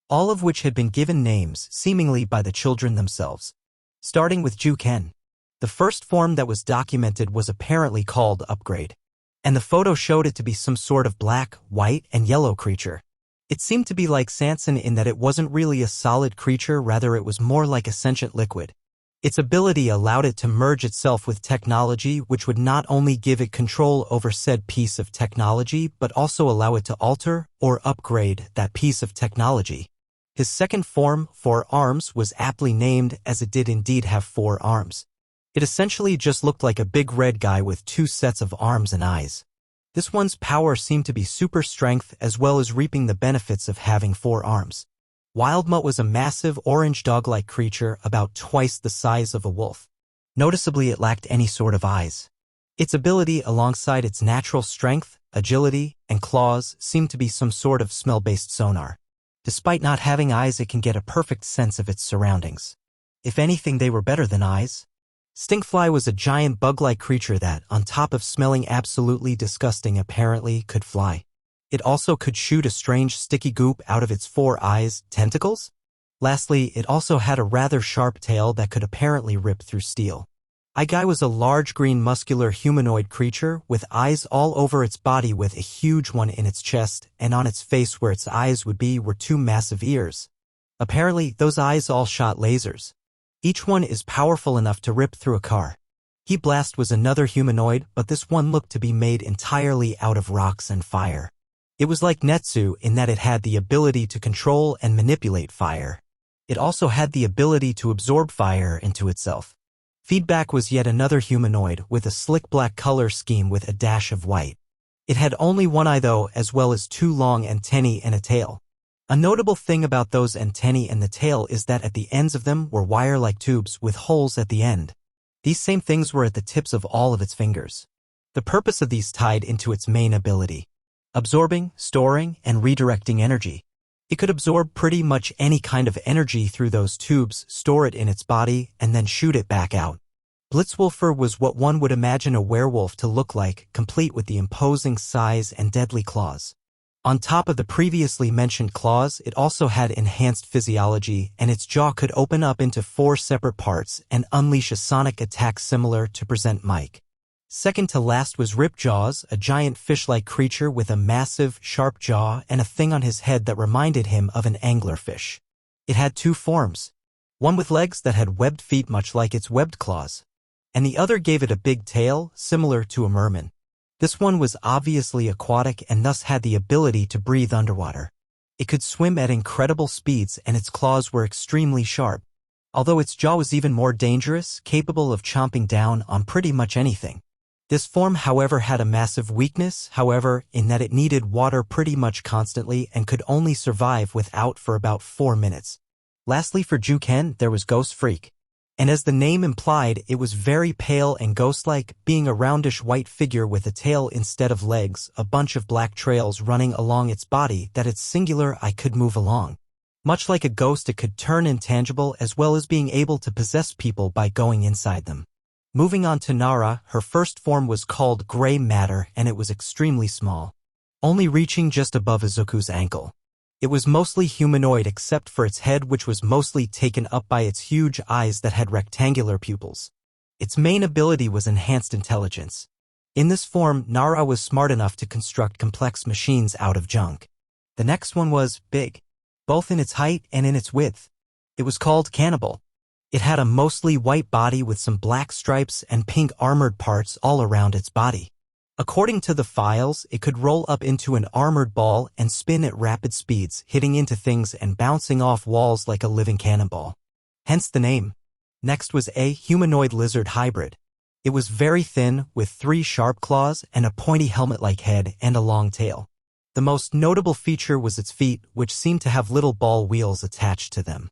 all of which had been given names, seemingly by the children themselves. Starting with Juken. The first form that was documented was apparently called Upgrade, and the photo showed it to be some sort of black, white, and yellow creature. It seemed to be like Sanson in that it wasn't really a solid creature, rather it was more like a sentient liquid. Its ability allowed it to merge itself with technology, which would not only give it control over said piece of technology, but also allow it to alter or upgrade that piece of technology. His second form, 4 Arms, was aptly named as it did indeed have 4 arms. It essentially just looked like a big red guy with 2 sets of arms and eyes. This one's power seemed to be super strength as well as reaping the benefits of having 4 arms. Wildmutt was a massive orange dog-like creature about twice the size of a wolf. Noticeably, it lacked any sort of eyes. Its ability alongside its natural strength, agility, and claws seemed to be some sort of smell-based sonar. Despite not having eyes, it can get a perfect sense of its surroundings. If anything, they were better than eyes. Stinkfly was a giant bug-like creature that, on top of smelling absolutely disgusting, apparently could fly. It also could shoot a strange sticky goop out of its 4 eyes, tentacles. Lastly, it also had a rather sharp tail that could apparently rip through steel. Igai was a large green muscular humanoid creature with eyes all over its body, with a huge one in its chest, and on its face where its eyes would be were 2 massive ears. Apparently, those eyes all shot lasers. Each one is powerful enough to rip through a car. Heat Blast was another humanoid, but this one looked to be made entirely out of rocks and fire. It was like Netsu in that it had the ability to control and manipulate fire. It also had the ability to absorb fire into itself. Feedback was yet another humanoid with a slick black color scheme with a dash of white. It had only 1 eye though, as well as 2 long antennae and a tail. A notable thing about those antennae and the tail is that at the ends of them were wire-like tubes with holes at the end. These same things were at the tips of all of its fingers. The purpose of these tied into its main ability: absorbing, storing, and redirecting energy. It could absorb pretty much any kind of energy through those tubes, store it in its body, and then shoot it back out. Blitzwolfer was what one would imagine a werewolf to look like, complete with the imposing size and deadly claws. On top of the previously mentioned claws, it also had enhanced physiology, and its jaw could open up into 4 separate parts and unleash a sonic attack similar to Present Mike. Second to last was Ripjaws, a giant fish-like creature with a massive, sharp jaw and a thing on his head that reminded him of an anglerfish. It had 2 forms, one with legs that had webbed feet much like its webbed claws, and the other gave it a big tail, similar to a merman. This one was obviously aquatic and thus had the ability to breathe underwater. It could swim at incredible speeds and its claws were extremely sharp, although its jaw was even more dangerous, capable of chomping down on pretty much anything. This form, however, had a massive weakness, in that it needed water pretty much constantly and could only survive without for about 4 minutes. Lastly, for Juken, there was Ghost Freak. And as the name implied, it was very pale and ghost-like, being a roundish white figure with a tail instead of legs, a bunch of black trails running along its body that its singular eye could move along. Much like a ghost, it could turn intangible as well as being able to possess people by going inside them. Moving on to Nara, her first form was called Gray Matter and it was extremely small, only reaching just above Izuku's ankle. It was mostly humanoid except for its head, which was mostly taken up by its huge eyes that had rectangular pupils. Its main ability was enhanced intelligence. In this form, Nara was smart enough to construct complex machines out of junk. The next one was Big, both in its height and in its width. It was called Cannibal. It had a mostly white body with some black stripes and pink armored parts all around its body. According to the files, it could roll up into an armored ball and spin at rapid speeds, hitting into things and bouncing off walls like a living cannonball. Hence the name. Next was a humanoid lizard hybrid. It was very thin, with 3 sharp claws and a pointy helmet-like head and a long tail. The most notable feature was its feet, which seemed to have little ball wheels attached to them.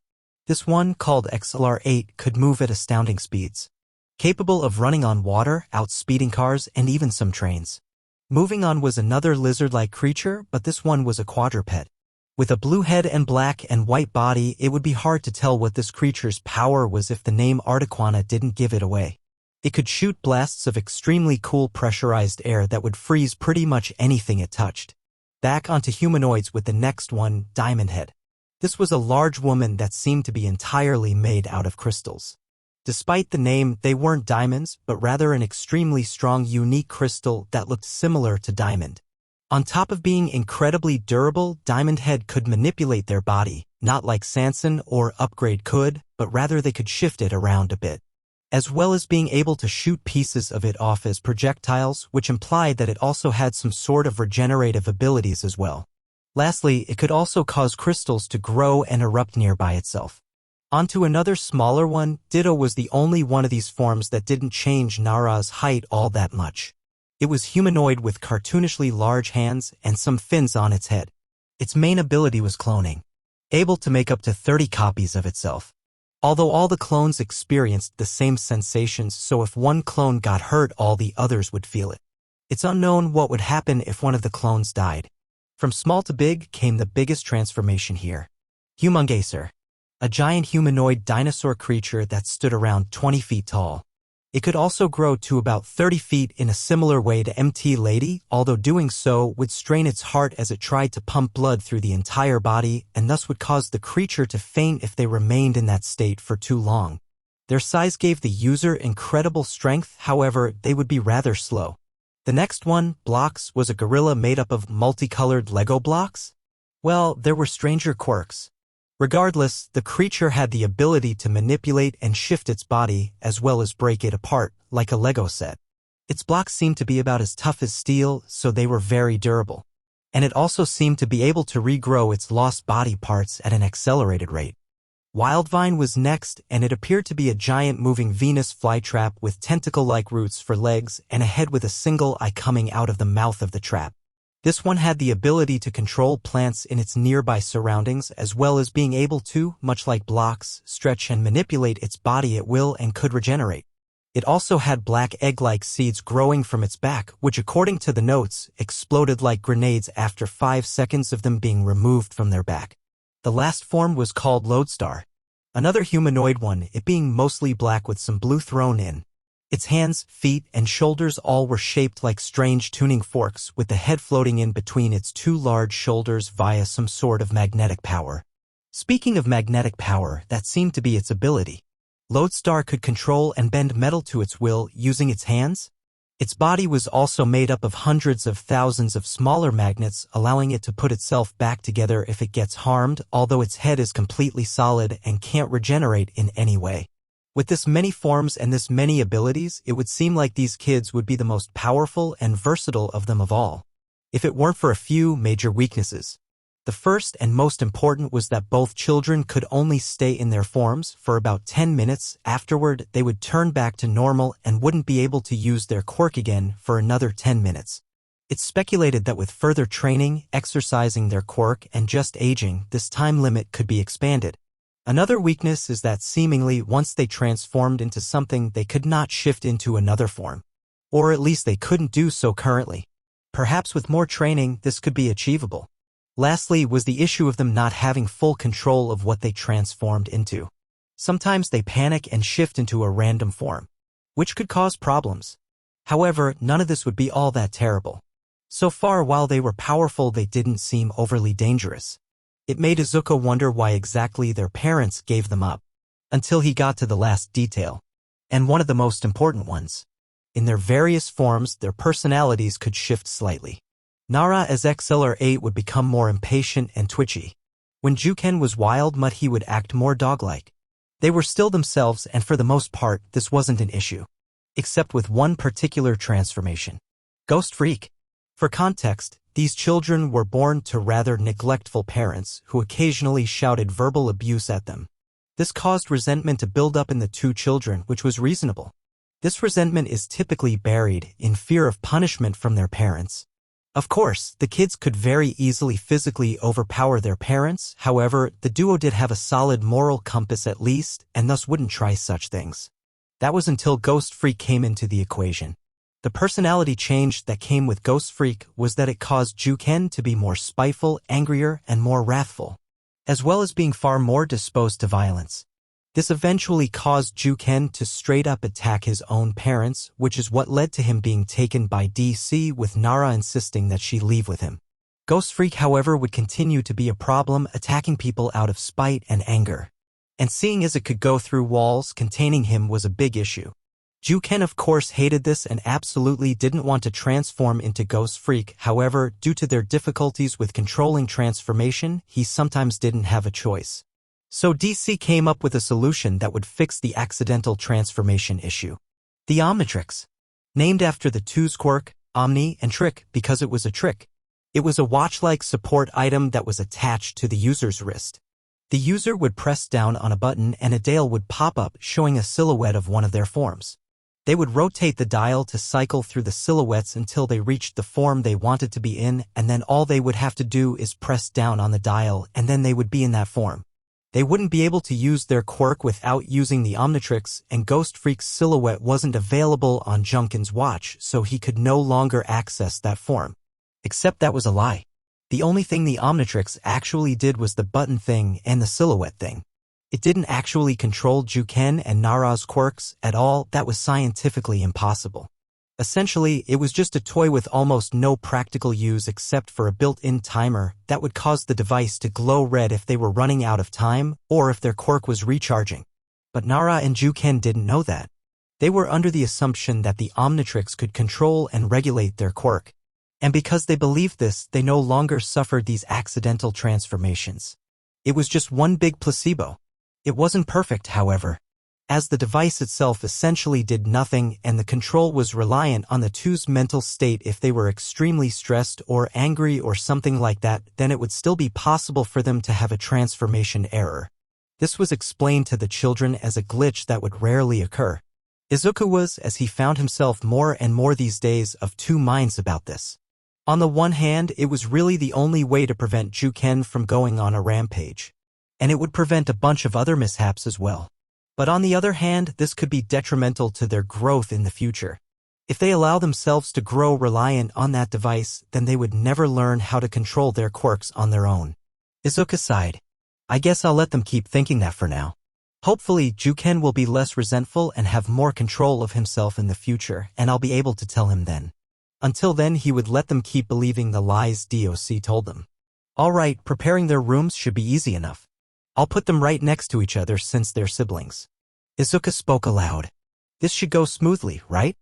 This one, called XLR-8, could move at astounding speeds, capable of running on water, outspeeding cars, and even some trains. Moving on was another lizard-like creature, but this one was a quadruped. With a blue head and black and white body, it would be hard to tell what this creature's power was if the name Artiquana didn't give it away. It could shoot blasts of extremely cool pressurized air that would freeze pretty much anything it touched. Back onto humanoids with the next one, Diamond Head. This was a large woman that seemed to be entirely made out of crystals. Despite the name, they weren't diamonds, but rather an extremely strong, unique crystal that looked similar to diamond. On top of being incredibly durable, Diamond Head could manipulate their body, not like Sanson or Upgrade could, but rather they could shift it around a bit, as well as being able to shoot pieces of it off as projectiles, which implied that it also had some sort of regenerative abilities as well. Lastly, it could also cause crystals to grow and erupt nearby itself. Onto another smaller one, Ditto was the only one of these forms that didn't change Nara's height all that much. It was humanoid with cartoonishly large hands and some fins on its head. Its main ability was cloning, able to make up to 30 copies of itself. Although all the clones experienced the same sensations, so if one clone got hurt, all the others would feel it. It's unknown what would happen if one of the clones died. From small to big came the biggest transformation here. Humungacer, a giant humanoid dinosaur creature that stood around 20 feet tall. It could also grow to about 30 feet in a similar way to MT Lady, although doing so would strain its heart as it tried to pump blood through the entire body and thus would cause the creature to faint if they remained in that state for too long. Their size gave the user incredible strength, however, they would be rather slow. The next one, Blocks, was a gorilla made up of multicolored Lego blocks. Well, there were stranger quirks. Regardless, the creature had the ability to manipulate and shift its body, as well as break it apart, like a Lego set. Its blocks seemed to be about as tough as steel, so they were very durable. And it also seemed to be able to regrow its lost body parts at an accelerated rate. Wildvine was next, and it appeared to be a giant moving Venus flytrap with tentacle-like roots for legs and a head with a single eye coming out of the mouth of the trap. This one had the ability to control plants in its nearby surroundings as well as being able to, much like blocks, stretch and manipulate its body at will and could regenerate. It also had black egg-like seeds growing from its back, which according to the notes, exploded like grenades after 5 seconds of them being removed from their back. The last form was called Lodestar. Another humanoid one, it being mostly black with some blue thrown in. Its hands, feet, and shoulders all were shaped like strange tuning forks, with the head floating in between its two large shoulders via some sort of magnetic power. Speaking of magnetic power, that seemed to be its ability. Lodestar could control and bend metal to its will using its hands. Its body was also made up of hundreds of thousands of smaller magnets, allowing it to put itself back together if it gets harmed, although its head is completely solid and can't regenerate in any way. With this many forms and this many abilities, it would seem like these kids would be the most powerful and versatile of them of all, if it weren't for a few major weaknesses. The first and most important was that both children could only stay in their forms for about 10 minutes. Afterward, they would turn back to normal and wouldn't be able to use their quirk again for another 10 minutes. It's speculated that with further training, exercising their quirk, and just aging, this time limit could be expanded. Another weakness is that seemingly once they transformed into something, they could not shift into another form. Or at least they couldn't do so currently. Perhaps with more training, this could be achievable. Lastly was the issue of them not having full control of what they transformed into. Sometimes they panic and shift into a random form, which could cause problems. However, none of this would be all that terrible. So far, while they were powerful, they didn't seem overly dangerous. It made Izuku wonder why exactly their parents gave them up, until he got to the last detail, and one of the most important ones. In their various forms, their personalities could shift slightly. Nara as XLR8 would become more impatient and twitchy. When Juken was wild mutt, he would act more dog-like. They were still themselves, and for the most part, this wasn't an issue. Except with one particular transformation. Ghost Freak. For context, these children were born to rather neglectful parents who occasionally shouted verbal abuse at them. This caused resentment to build up in the two children, which was reasonable. This resentment is typically buried in fear of punishment from their parents. Of course, the kids could very easily physically overpower their parents. However, the duo did have a solid moral compass at least, and thus wouldn't try such things. That was until Ghost Freak came into the equation. The personality change that came with Ghost Freak was that it caused Juken to be more spiteful, angrier, and more wrathful, as well as being far more disposed to violence. This eventually caused Juken to straight up attack his own parents, which is what led to him being taken by DC, with Nara insisting that she leave with him. Ghost Freak, however, would continue to be a problem, attacking people out of spite and anger. And seeing as it could go through walls, containing him was a big issue. Juken of course hated this and absolutely didn't want to transform into Ghost Freak. However, due to their difficulties with controlling transformation, he sometimes didn't have a choice. So DC came up with a solution that would fix the accidental transformation issue. The Omnitrix. Named after the two's quirk, Omni and Trick, because it was a trick. It was a watch-like support item that was attached to the user's wrist. The user would press down on a button and a dial would pop up showing a silhouette of one of their forms. They would rotate the dial to cycle through the silhouettes until they reached the form they wanted to be in, and then all they would have to do is press down on the dial and then they would be in that form. They wouldn't be able to use their quirk without using the Omnitrix, and Ghost Freak's silhouette wasn't available on Junken's watch, so he could no longer access that form. Except that was a lie. The only thing the Omnitrix actually did was the button thing and the silhouette thing. It didn't actually control Juken and Nara's quirks at all. That was scientifically impossible. Essentially, it was just a toy with almost no practical use except for a built-in timer that would cause the device to glow red if they were running out of time or if their quirk was recharging. But Nara and Juken didn't know that. They were under the assumption that the Omnitrix could control and regulate their quirk. And because they believed this, they no longer suffered these accidental transformations. It was just one big placebo. It wasn't perfect, however, as the device itself essentially did nothing and the control was reliant on the two's mental state. If they were extremely stressed or angry or something like that, then it would still be possible for them to have a transformation error. This was explained to the children as a glitch that would rarely occur. Izuku was, as he found himself more and more these days, of two minds about this. On the one hand, it was really the only way to prevent Juken from going on a rampage. And it would prevent a bunch of other mishaps as well. But on the other hand, this could be detrimental to their growth in the future. If they allow themselves to grow reliant on that device, then they would never learn how to control their quirks on their own. Izuka sighed. I guess I'll let them keep thinking that for now. Hopefully, Juken will be less resentful and have more control of himself in the future, and I'll be able to tell him then. Until then, he would let them keep believing the lies DOC told them. Alright, preparing their rooms should be easy enough. I'll put them right next to each other since they're siblings. Izuka spoke aloud. This should go smoothly, right?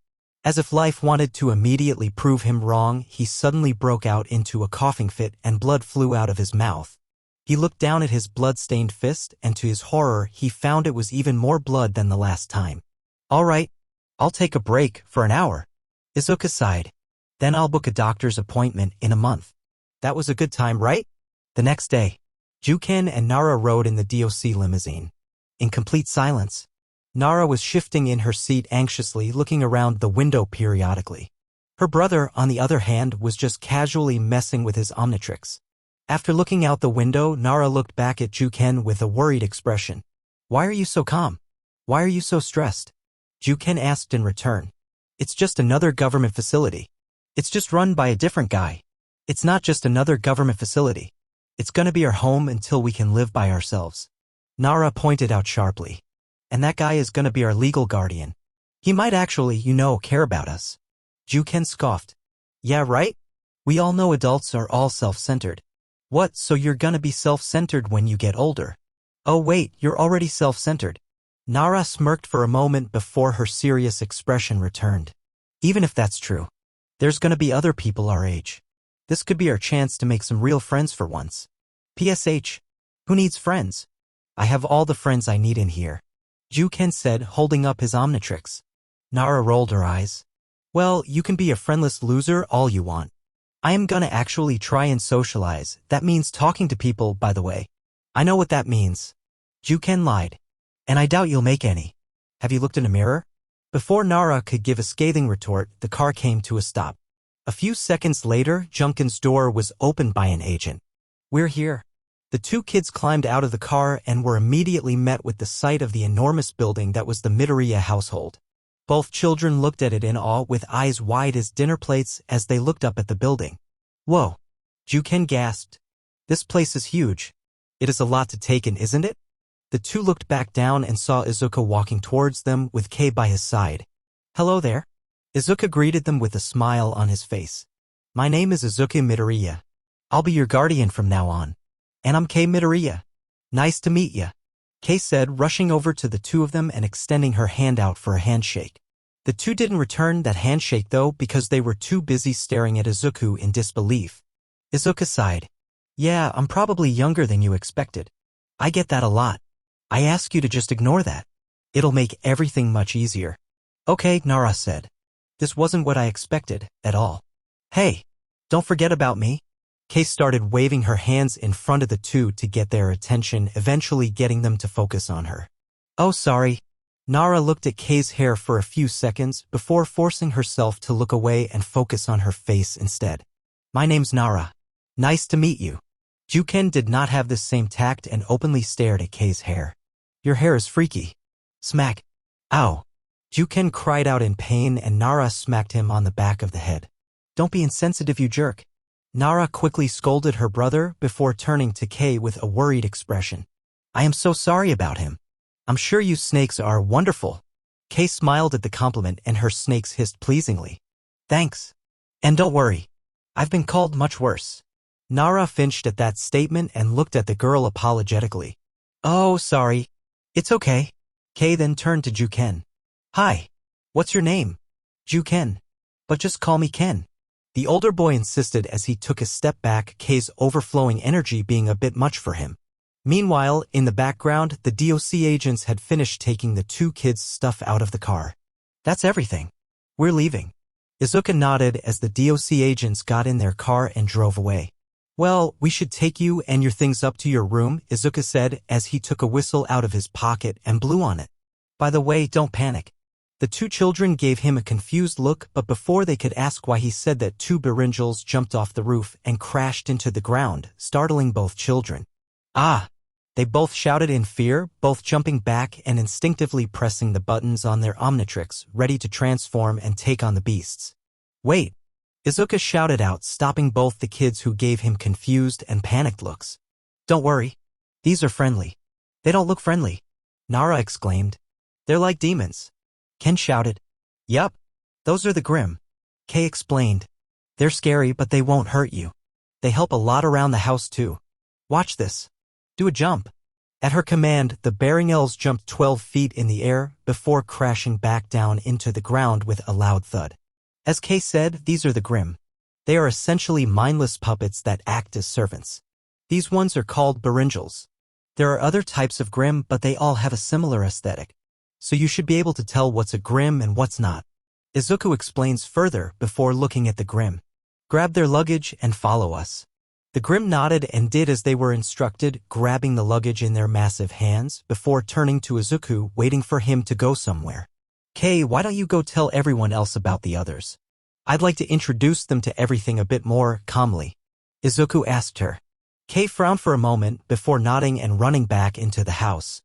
As if life wanted to immediately prove him wrong, he suddenly broke out into a coughing fit and blood flew out of his mouth. He looked down at his blood-stained fist, and to his horror, he found it was even more blood than the last time. Alright, I'll take a break for an hour. Izuka sighed. Then I'll book a doctor's appointment in a month. That was a good time, right? The next day, Juken and Nara rode in the DOC limousine. In complete silence, Nara was shifting in her seat anxiously, looking around the window periodically. Her brother, on the other hand, was just casually messing with his Omnitrix. After looking out the window, Nara looked back at Juken with a worried expression. Why are you so calm? Why are you so stressed? Juken asked in return. It's just another government facility. It's just run by a different guy. It's not just another government facility. It's gonna be our home until we can live by ourselves. Nara pointed out sharply. And that guy is gonna be our legal guardian. He might actually, care about us. Juken scoffed. Yeah, right? We all know adults are all self-centered. What, so you're gonna be self-centered when you get older? Oh wait, you're already self-centered. Nara smirked for a moment before her serious expression returned. Even if that's true, there's gonna be other people our age. This could be our chance to make some real friends for once. PSH. Who needs friends? I have all the friends I need in here. Juken said, holding up his Omnitrix. Nara rolled her eyes. Well, you can be a friendless loser all you want. I am gonna actually try and socialize. That means talking to people, by the way. I know what that means. Juken lied. And I doubt you'll make any. Have you looked in a mirror? Before Nara could give a scathing retort, the car came to a stop. A few seconds later, Junken's door was opened by an agent. We're here. The two kids climbed out of the car and were immediately met with the sight of the enormous building that was the Midoriya household. Both children looked at it in awe with eyes wide as dinner plates as they looked up at the building. Whoa! Juken gasped. This place is huge. It is a lot to take in, isn't it? The two looked back down and saw Izuka walking towards them with Kei by his side. Hello there. Izuka greeted them with a smile on his face. My name is Izuka Midoriya. I'll be your guardian from now on. And I'm Kei Midoriya. Nice to meet ya. Kei said, rushing over to the two of them and extending her hand out for a handshake. The two didn't return that handshake though because they were too busy staring at Izuku in disbelief. Izuka sighed. Yeah, I'm probably younger than you expected. I get that a lot. I ask you to just ignore that. It'll make everything much easier. Okay, Nara said. This wasn't what I expected, at all. Hey, don't forget about me. Kei started waving her hands in front of the two to get their attention, eventually getting them to focus on her. Oh, sorry. Nara looked at Kei's hair for a few seconds before forcing herself to look away and focus on her face instead. My name's Nara. Nice to meet you. Juken did not have the same tact and openly stared at Kei's hair. Your hair is freaky. Smack. Ow. Juken cried out in pain and Nara smacked him on the back of the head. Don't be insensitive, you jerk. Nara quickly scolded her brother before turning to Kei with a worried expression. I am so sorry about him. I'm sure you snakes are wonderful. Kei smiled at the compliment and her snakes hissed pleasingly. Thanks. And don't worry. I've been called much worse. Nara flinched at that statement and looked at the girl apologetically. Oh, sorry. It's okay. Kei then turned to Juken. Hi. What's your name? Juken. But just call me Ken. The older boy insisted as he took a step back, Kei's overflowing energy being a bit much for him. Meanwhile, in the background, the DOC agents had finished taking the two kids' stuff out of the car. That's everything. We're leaving. Izuka nodded as the DOC agents got in their car and drove away. Well, we should take you and your things up to your room, Izuka said as he took a whistle out of his pocket and blew on it. By the way, don't panic. The two children gave him a confused look, but before they could ask why, he said that two Beringels jumped off the roof and crashed into the ground, startling both children. Ah! They both shouted in fear, both jumping back and instinctively pressing the buttons on their Omnitrix, ready to transform and take on the beasts. Wait! Izuku shouted out, stopping both the kids, who gave him confused and panicked looks. Don't worry. These are friendly. They don't look friendly, Nara exclaimed. They're like demons. Ken shouted. Yup. Those are the Grim. Kei explained. They're scary, but they won't hurt you. They help a lot around the house too. Watch this. Do a jump. At her command, the Beringels jumped 12 feet in the air before crashing back down into the ground with a loud thud. As Kei said, these are the Grim. They are essentially mindless puppets that act as servants. These ones are called Beringels. There are other types of Grim, but they all have a similar aesthetic. So you should be able to tell what's a Grim and what's not. Izuku explains further before looking at the Grim. Grab their luggage and follow us. The Grim nodded and did as they were instructed, grabbing the luggage in their massive hands before turning to Izuku, waiting for him to go somewhere. Kei, why don't you go tell everyone else about the others? I'd like to introduce them to everything a bit more calmly. Izuku asked her. Kei frowned for a moment before nodding and running back into the house.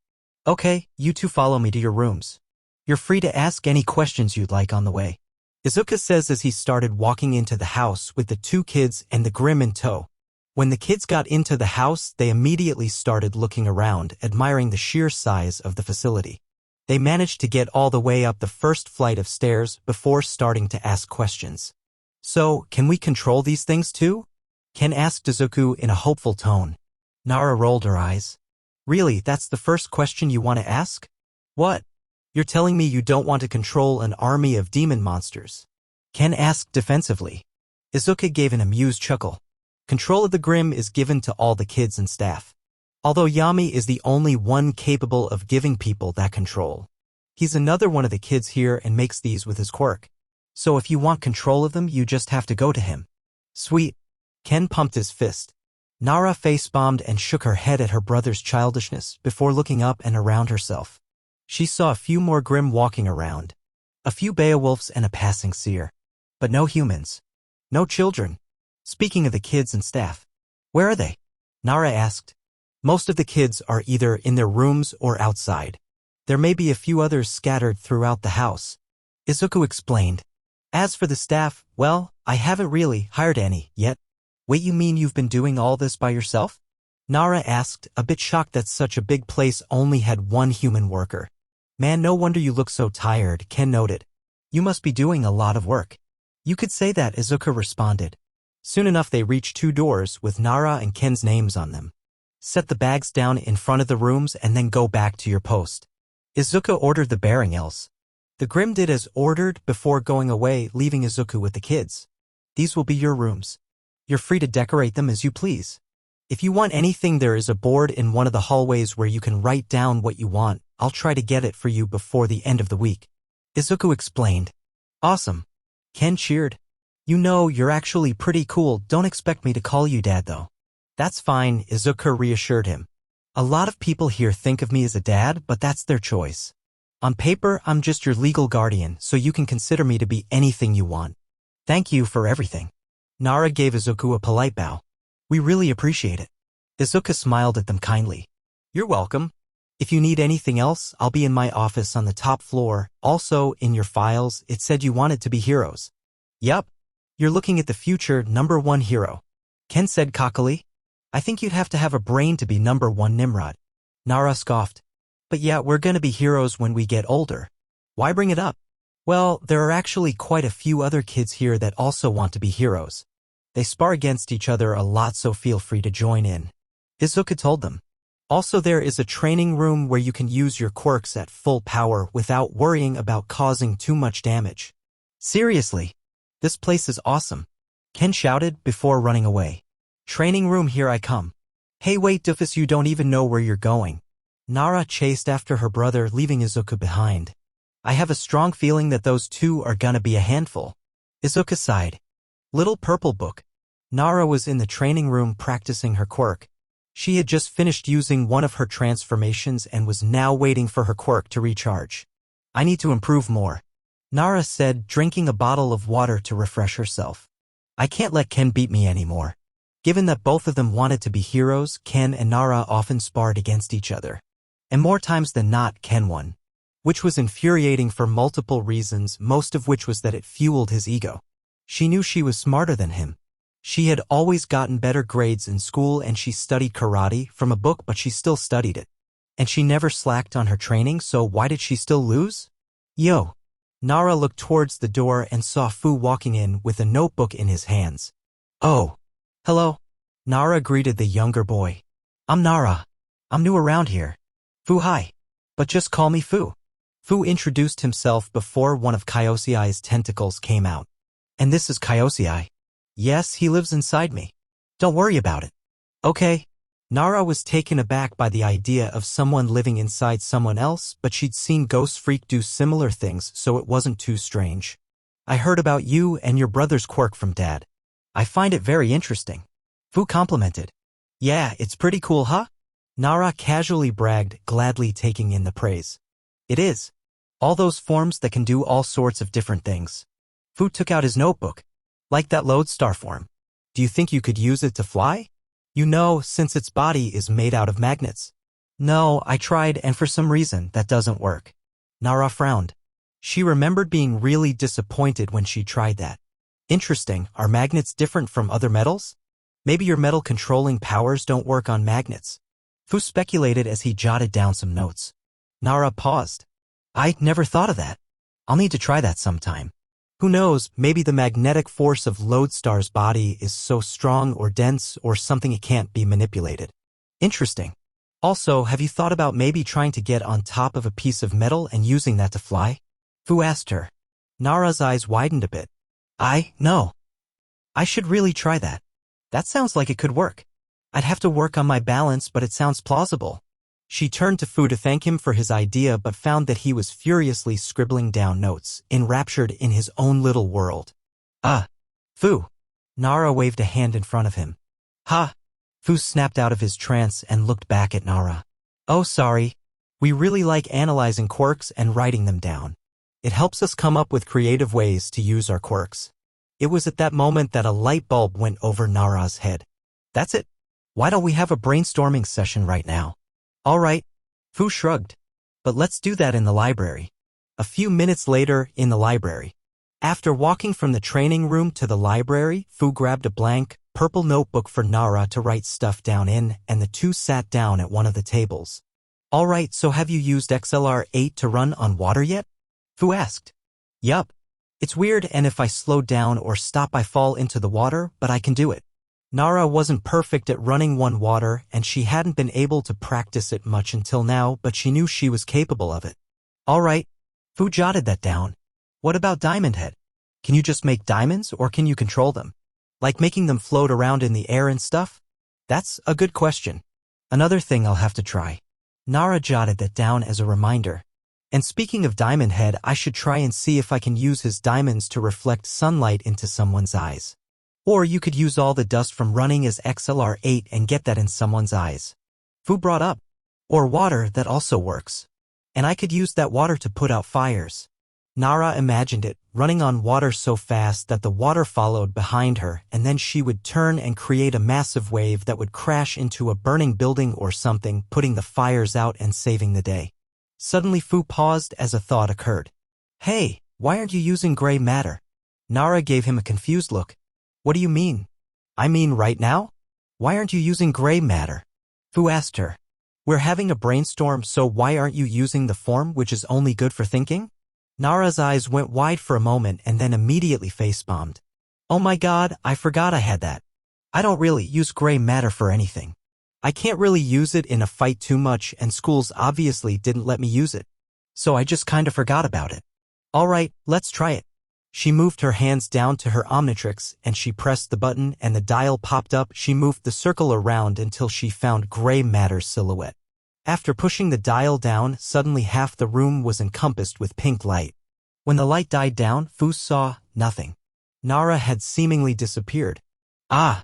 Okay, you two follow me to your rooms. You're free to ask any questions you'd like on the way, Izuku says as he started walking into the house with the two kids and the Grim in tow. When the kids got into the house, they immediately started looking around, admiring the sheer size of the facility. They managed to get all the way up the first flight of stairs before starting to ask questions. So, can we control these things too? Ken asked Izuku in a hopeful tone. Nara rolled her eyes. Really, that's the first question you want to ask? What? You're telling me you don't want to control an army of demon monsters? Ken asked defensively. Izuku gave an amused chuckle. Control of the Grim is given to all the kids and staff. Although Yami is the only one capable of giving people that control. He's another one of the kids here and makes these with his quirk. So if you want control of them, you just have to go to him. Sweet. Ken pumped his fist. Nara face-bombed and shook her head at her brother's childishness before looking up and around herself. She saw a few more Grim walking around. A few Beowulfs and a passing seer. But no humans. No children. Speaking of the kids and staff, where are they? Nara asked. Most of the kids are either in their rooms or outside. There may be a few others scattered throughout the house, Izuku explained. As for the staff, well, I haven't really hired any yet. Wait, you mean you've been doing all this by yourself? Nara asked, a bit shocked that such a big place only had one human worker. Man, no wonder you look so tired, Ken noted. You must be doing a lot of work. You could say that, Izuku responded. Soon enough they reached two doors with Nara and Ken's names on them. Set the bags down in front of the rooms and then go back to your post, Izuku ordered the Beringels. The Grim did as ordered before going away, leaving Izuku with the kids. These will be your rooms. You're free to decorate them as you please. If you want anything, there is a board in one of the hallways where you can write down what you want. I'll try to get it for you before the end of the week, Izuku explained. Awesome. Ken cheered. You know, you're actually pretty cool. Don't expect me to call you Dad though. That's fine, Izuku reassured him. A lot of people here think of me as a dad, but that's their choice. On paper, I'm just your legal guardian, so you can consider me to be anything you want. Thank you for everything. Nara gave Izuku a polite bow. We really appreciate it. Izuku smiled at them kindly. You're welcome. If you need anything else, I'll be in my office on the top floor. Also, in your files, it said you wanted to be heroes. Yup. You're looking at the future #1 hero, Ken said cockily. I think you'd have to have a brain to be #1 Nimrod. Nara scoffed. But yeah, we're gonna be heroes when we get older. Why bring it up? Well, there are actually quite a few other kids here that also want to be heroes. They spar against each other a lot, so feel free to join in, Izuku told them. Also, there is a training room where you can use your quirks at full power without worrying about causing too much damage. Seriously, this place is awesome, Ken shouted before running away. Training room, here I come. Hey wait, doofus, you don't even know where you're going. Nara chased after her brother, leaving Izuku behind. I have a strong feeling that those two are gonna be a handful, Izuku sighed. Little Purple Book. Nara was in the training room practicing her quirk. She had just finished using one of her transformations and was now waiting for her quirk to recharge. I need to improve more. Nara said, drinking a bottle of water to refresh herself. I can't let Ken beat me anymore. Given that both of them wanted to be heroes, Ken and Nara often sparred against each other. And more times than not, Ken won. Which was infuriating for multiple reasons, most of which was that it fueled his ego. She knew she was smarter than him. She had always gotten better grades in school and she studied karate from a book, but she still studied it. And she never slacked on her training, so why did she still lose? Yo. Nara looked towards the door and saw Fu walking in with a notebook in his hands. Oh. Hello. Nara greeted the younger boy. I'm Nara. I'm new around here. Fu, hi. But just call me Fu. Fu introduced himself before one of Kyosei's tentacles came out. And this is Kyosei. Yes, he lives inside me. Don't worry about it. Okay. Nara was taken aback by the idea of someone living inside someone else, but she'd seen Ghost Freak do similar things, so it wasn't too strange. I heard about you and your brother's quirk from Dad. I find it very interesting. Fu complimented. Yeah, it's pretty cool, huh? Nara casually bragged, gladly taking in the praise. It is. All those forms that can do all sorts of different things. Fu took out his notebook. Like that lodestar form. Do you think you could use it to fly? You know, since its body is made out of magnets. No, I tried and for some reason that doesn't work. Nara frowned. She remembered being really disappointed when she tried that. Interesting, are magnets different from other metals? Maybe your metal controlling powers don't work on magnets. Fu speculated as he jotted down some notes. Nara paused. I never thought of that. I'll need to try that sometime. Who knows, maybe the magnetic force of Lodestar's body is so strong or dense or something it can't be manipulated. Interesting. Also, have you thought about maybe trying to get on top of a piece of metal and using that to fly? Fu asked her. Nara's eyes widened a bit. No. I should really try that. That sounds like it could work. I'd have to work on my balance, but it sounds plausible. She turned to Fu to thank him for his idea but found that he was furiously scribbling down notes, enraptured in his own little world. Fu. Nara waved a hand in front of him. Ha! Fu snapped out of his trance and looked back at Nara. Oh, sorry. We really like analyzing quirks and writing them down. It helps us come up with creative ways to use our quirks. It was at that moment that a light bulb went over Nara's head. That's it. Why don't we have a brainstorming session right now? All right. Fu shrugged. But let's do that in the library. A few minutes later, in the library. After walking from the training room to the library, Fu grabbed a blank, purple notebook for Nara to write stuff down in, and the two sat down at one of the tables. All right, so have you used XLR8 to run on water yet? Fu asked. Yup. It's weird, and if I slow down or stop I fall into the water, but I can do it. Nara wasn't perfect at running on water, and she hadn't been able to practice it much until now, but she knew she was capable of it. All right. Fu jotted that down. What about Diamond Head? Can you just make diamonds, or can you control them? Like making them float around in the air and stuff? That's a good question. Another thing I'll have to try. Nara jotted that down as a reminder. And speaking of Diamond Head, I should try and see if I can use his diamonds to reflect sunlight into someone's eyes. Or you could use all the dust from running as XLR8 and get that in someone's eyes. Fu brought up. Or water, that also works. And I could use that water to put out fires. Nara imagined it, running on water so fast that the water followed behind her, and then she would turn and create a massive wave that would crash into a burning building or something, putting the fires out and saving the day. Suddenly Fu paused as a thought occurred. Hey, why aren't you using gray matter? Nara gave him a confused look. What do you mean? I mean right now? Why aren't you using gray matter? Fu asked her. We're having a brainstorm, so why aren't you using the form which is only good for thinking? Nara's eyes went wide for a moment and then immediately face-bombed. Oh my god, I forgot I had that. I don't really use gray matter for anything. I can't really use it in a fight too much, and schools obviously didn't let me use it. So I just kinda forgot about it. Alright, let's try it. She moved her hands down to her Omnitrix and she pressed the button and the dial popped up. She moved the circle around until she found gray matter's silhouette. After pushing the dial down, suddenly half the room was encompassed with pink light. When the light died down, Fu saw nothing. Nara had seemingly disappeared. Ga.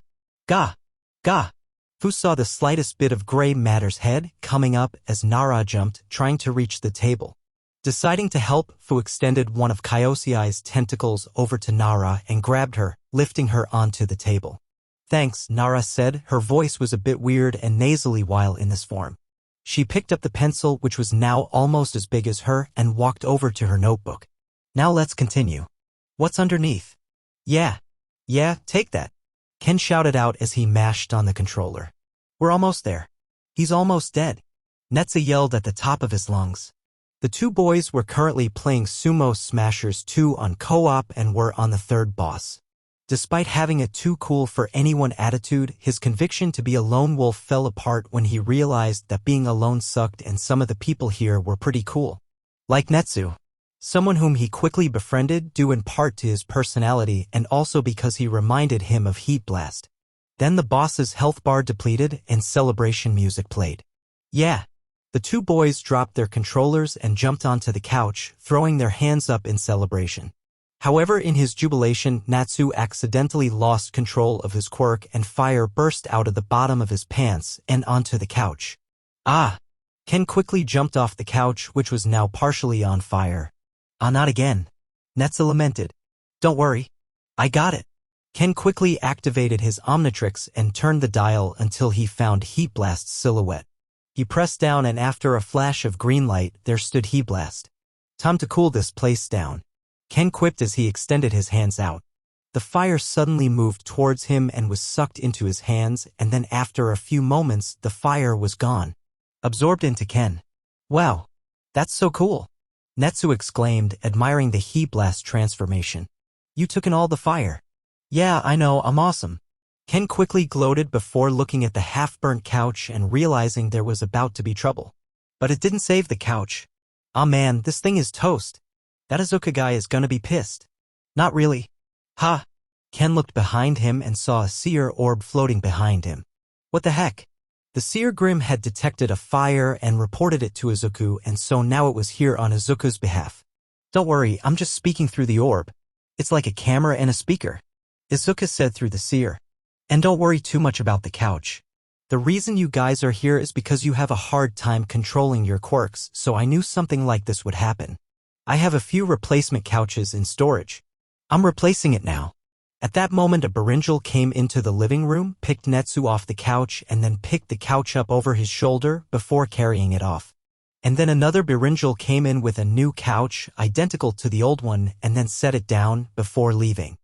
Fu saw the slightest bit of gray matter's head coming up as Nara jumped, trying to reach the table. Deciding to help, Fu extended one of Kyosiai's tentacles over to Nara and grabbed her, lifting her onto the table. Thanks, Nara said. Her voice was a bit weird and nasally while in this form. She picked up the pencil, which was now almost as big as her, and walked over to her notebook. Now let's continue. What's underneath? Yeah, take that. Ken shouted out as he mashed on the controller. We're almost there. He's almost dead. Netsu yelled at the top of his lungs. The two boys were currently playing Sumo Smashers 2 on co-op and were on the third boss. Despite having a too cool for anyone attitude, his conviction to be a lone wolf fell apart when he realized that being alone sucked and some of the people here were pretty cool. Like Netsu. Someone whom he quickly befriended due in part to his personality and also because he reminded him of Heat Blast. Then the boss's health bar depleted and celebration music played. Yeah. The two boys dropped their controllers and jumped onto the couch, throwing their hands up in celebration. However, in his jubilation, Natsu accidentally lost control of his quirk and fire burst out of the bottom of his pants and onto the couch. Ah! Ken quickly jumped off the couch, which was now partially on fire. Ah, not again. Natsu lamented. Don't worry. I got it. Ken quickly activated his Omnitrix and turned the dial until he found Heat Blast's silhouette. He pressed down and after a flash of green light, there stood Heat Blast. Time to cool this place down. Ken quipped as he extended his hands out. The fire suddenly moved towards him and was sucked into his hands, and then after a few moments, the fire was gone. Absorbed into Ken. Wow. That's so cool. Netsu exclaimed, admiring the Heat Blast transformation. You took in all the fire. Yeah, I know, I'm awesome. Ken quickly gloated before looking at the half-burnt couch and realizing there was about to be trouble. But it didn't save the couch. Aw man, this thing is toast. That Izuka guy is gonna be pissed. Not really. Ha! Ken looked behind him and saw a seer orb floating behind him. What the heck? The seer Grim had detected a fire and reported it to Izuku, and so now it was here on Izuku's behalf. Don't worry, I'm just speaking through the orb. It's like a camera and a speaker. Izuka said through the seer. And don't worry too much about the couch. The reason you guys are here is because you have a hard time controlling your quirks, so I knew something like this would happen. I have a few replacement couches in storage. I'm replacing it now. At that moment a Baringel came into the living room, picked Netsu off the couch and then picked the couch up over his shoulder before carrying it off. And then another Baringel came in with a new couch, identical to the old one, and then set it down before leaving.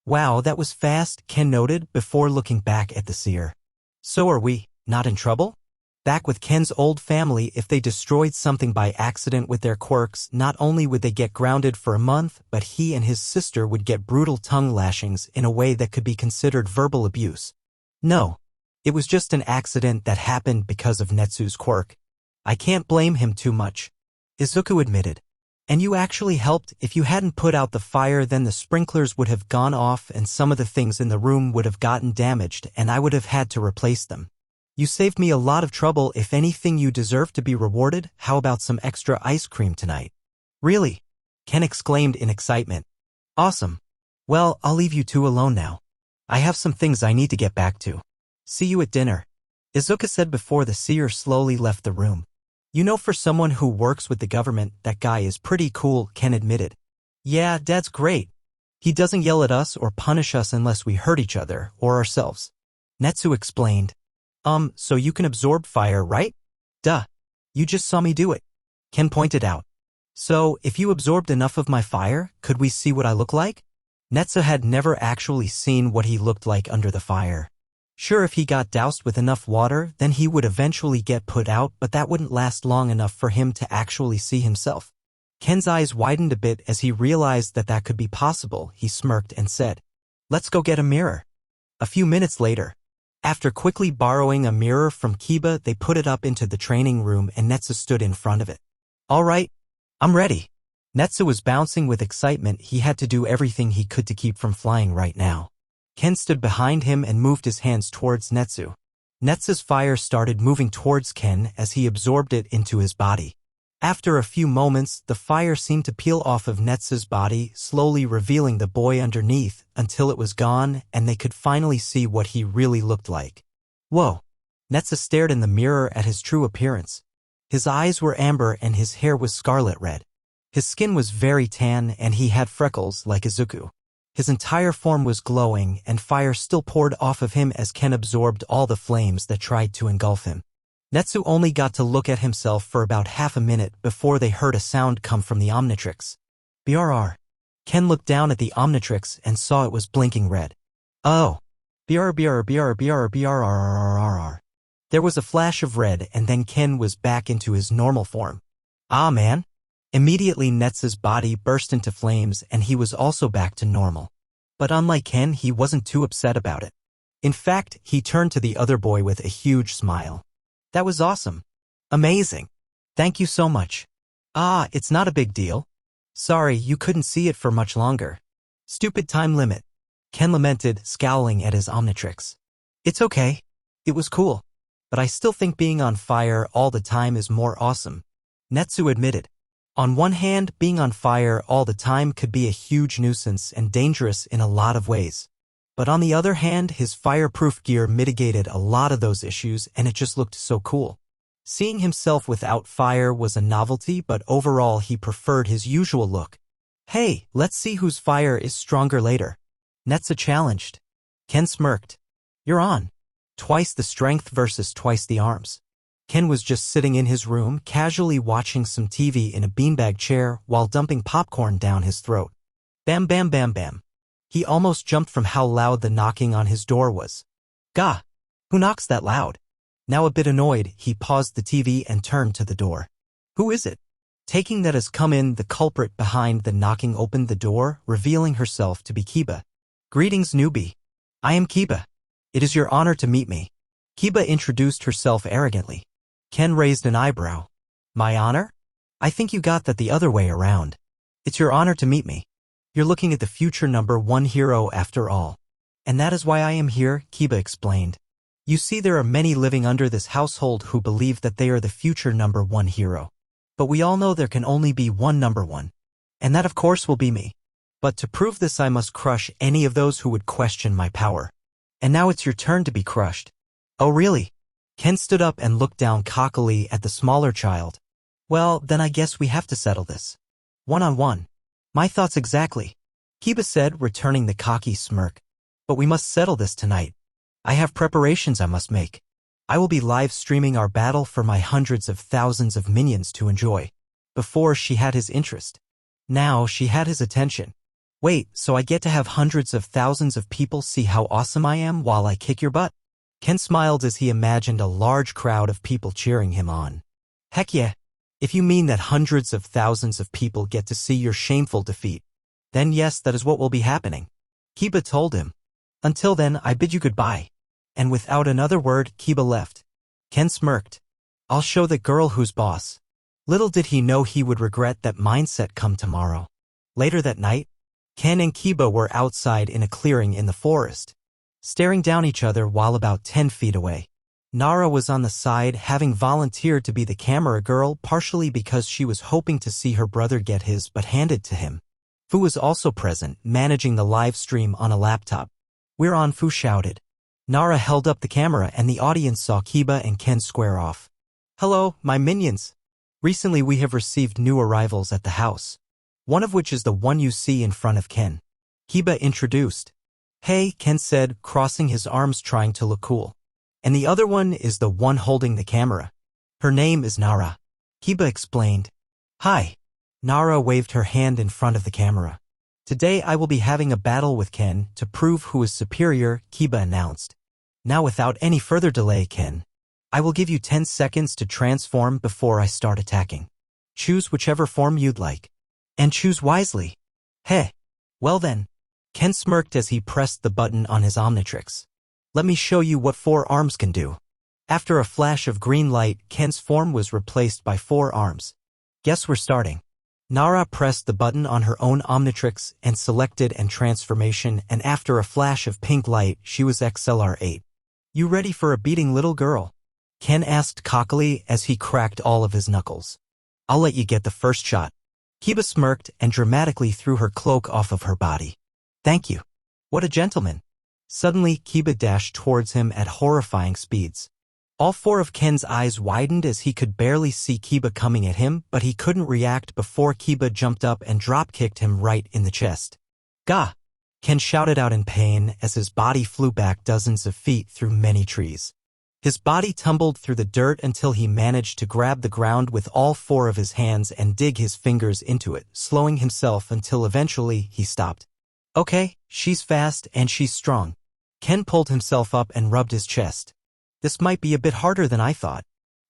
Wow, that was fast, Ken noted before looking back at the seer. So are we not in trouble? Back with Ken's old family, if they destroyed something by accident with their quirks, not only would they get grounded for a month, but he and his sister would get brutal tongue lashings in a way that could be considered verbal abuse. No. It was just an accident that happened because of Netsu's quirk. I can't blame him too much. Izuku admitted. And you actually helped. If you hadn't put out the fire, then the sprinklers would have gone off and some of the things in the room would have gotten damaged and I would have had to replace them. You saved me a lot of trouble. If anything, you deserve to be rewarded. How about some extra ice cream tonight? Really? Ken exclaimed in excitement. Awesome. Well, I'll leave you two alone now. I have some things I need to get back to. See you at dinner. Izuka said before the seer slowly left the room. You know, for someone who works with the government, that guy is pretty cool, Ken admitted. Yeah, Dad's great. He doesn't yell at us or punish us unless we hurt each other or ourselves. Netsu explained. So you can absorb fire, right? Duh. You just saw me do it. Ken pointed out. So, if you absorbed enough of my fire, could we see what I look like? Netsu had never actually seen what he looked like under the fire. Sure, if he got doused with enough water, then he would eventually get put out, but that wouldn't last long enough for him to actually see himself. Ken's eyes widened a bit as he realized that that could be possible. He smirked and said, Let's go get a mirror. A few minutes later, after quickly borrowing a mirror from Kiba, they put it up into the training room and Netsu stood in front of it. All right, I'm ready. Netsu was bouncing with excitement. He had to do everything he could to keep from flying right now. Ken stood behind him and moved his hands towards Netsu. Netsu's fire started moving towards Ken as he absorbed it into his body. After a few moments, the fire seemed to peel off of Netsu's body, slowly revealing the boy underneath until it was gone and they could finally see what he really looked like. Whoa! Netsu stared in the mirror at his true appearance. His eyes were amber and his hair was scarlet red. His skin was very tan and he had freckles like Izuku. His entire form was glowing and fire still poured off of him as Ken absorbed all the flames that tried to engulf him. Netsu only got to look at himself for about half a minute before they heard a sound come from the Omnitrix. BRR. Ken looked down at the Omnitrix and saw it was blinking red. Oh. BRR. There was a flash of red and then Ken was back into his normal form. Ah man. Immediately Netsu's body burst into flames and he was also back to normal. But unlike Ken, he wasn't too upset about it. In fact, he turned to the other boy with a huge smile. That was awesome. Amazing. Thank you so much. Ah, it's not a big deal. Sorry, you couldn't see it for much longer. Stupid time limit. Ken lamented, scowling at his Omnitrix. It's okay. It was cool. But I still think being on fire all the time is more awesome. Netsu admitted. On one hand, being on fire all the time could be a huge nuisance and dangerous in a lot of ways. But on the other hand, his fireproof gear mitigated a lot of those issues and it just looked so cool. Seeing himself without fire was a novelty, but overall he preferred his usual look. Hey, let's see whose fire is stronger later. Netsu challenged. Ken smirked. You're on. Twice the strength versus twice the arms. Ken was just sitting in his room, casually watching some TV in a beanbag chair while dumping popcorn down his throat. Bam bam bam bam. He almost jumped from how loud the knocking on his door was. Gah! Who knocks that loud? Now a bit annoyed, he paused the TV and turned to the door. Who is it? Taking that as come in, the culprit behind the knocking opened the door, revealing herself to be Kiba. Greetings, newbie. I am Kiba. It is your honor to meet me. Kiba introduced herself arrogantly. Ken raised an eyebrow. My honor? I think you got that the other way around. It's your honor to meet me. You're looking at the future #1 hero after all. And that is why I am here, Kiba explained. You see, there are many living under this household who believe that they are the future #1 hero. But we all know there can only be one #1. And that of course will be me. But to prove this I must crush any of those who would question my power. And now it's your turn to be crushed. Oh really? Ken stood up and looked down cockily at the smaller child. Well, then I guess we have to settle this. One-on-one. My thoughts exactly. Kiba said, returning the cocky smirk. But we must settle this tonight. I have preparations I must make. I will be live streaming our battle for my hundreds of thousands of minions to enjoy. Before she had his interest. Now she had his attention. Wait, so I get to have hundreds of thousands of people see how awesome I am while I kick your butt? Ken smiled as he imagined a large crowd of people cheering him on. Heck yeah. If you mean that hundreds of thousands of people get to see your shameful defeat, then yes, that is what will be happening. Kiba told him. Until then, I bid you goodbye. And without another word, Kiba left. Ken smirked. I'll show that girl who's boss. Little did he know he would regret that mindset come tomorrow. Later that night, Ken and Kiba were outside in a clearing in the forest, staring down each other while about 10 feet away. Nara was on the side, having volunteered to be the camera girl, partially because she was hoping to see her brother get his butt handed to him. Fu was also present, managing the live stream on a laptop. We're on, Fu shouted. Nara held up the camera and the audience saw Kiba and Ken square off. Hello, my minions. Recently we have received new arrivals at the house. One of which is the one you see in front of Ken. Kiba introduced. Hey, Ken said, crossing his arms trying to look cool. And the other one is the one holding the camera. Her name is Nara. Kiba explained. Hi. Nara waved her hand in front of the camera. Today I will be having a battle with Ken to prove who is superior, Kiba announced. Now without any further delay, Ken. I will give you 10 seconds to transform before I start attacking. Choose whichever form you'd like. And choose wisely. Heh. Well then. Ken smirked as he pressed the button on his Omnitrix. Let me show you what 4 arms can do. After a flash of green light, Ken's form was replaced by 4 arms. Guess we're starting. Nara pressed the button on her own Omnitrix and selected an transformation, and after a flash of pink light, she was XLR8. You ready for a beating, little girl? Ken asked cockily as he cracked all of his knuckles. I'll let you get the first shot. Kiba smirked and dramatically threw her cloak off of her body. Thank you. What a gentleman. Suddenly, Kiba dashed towards him at horrifying speeds. All four of Ken's eyes widened as he could barely see Kiba coming at him, but he couldn't react before Kiba jumped up and drop-kicked him right in the chest. Gah! Ken shouted out in pain as his body flew back dozens of feet through many trees. His body tumbled through the dirt until he managed to grab the ground with all four of his hands and dig his fingers into it, slowing himself until eventually he stopped. Okay, she's fast and she's strong. Ken pulled himself up and rubbed his chest. This might be a bit harder than I thought.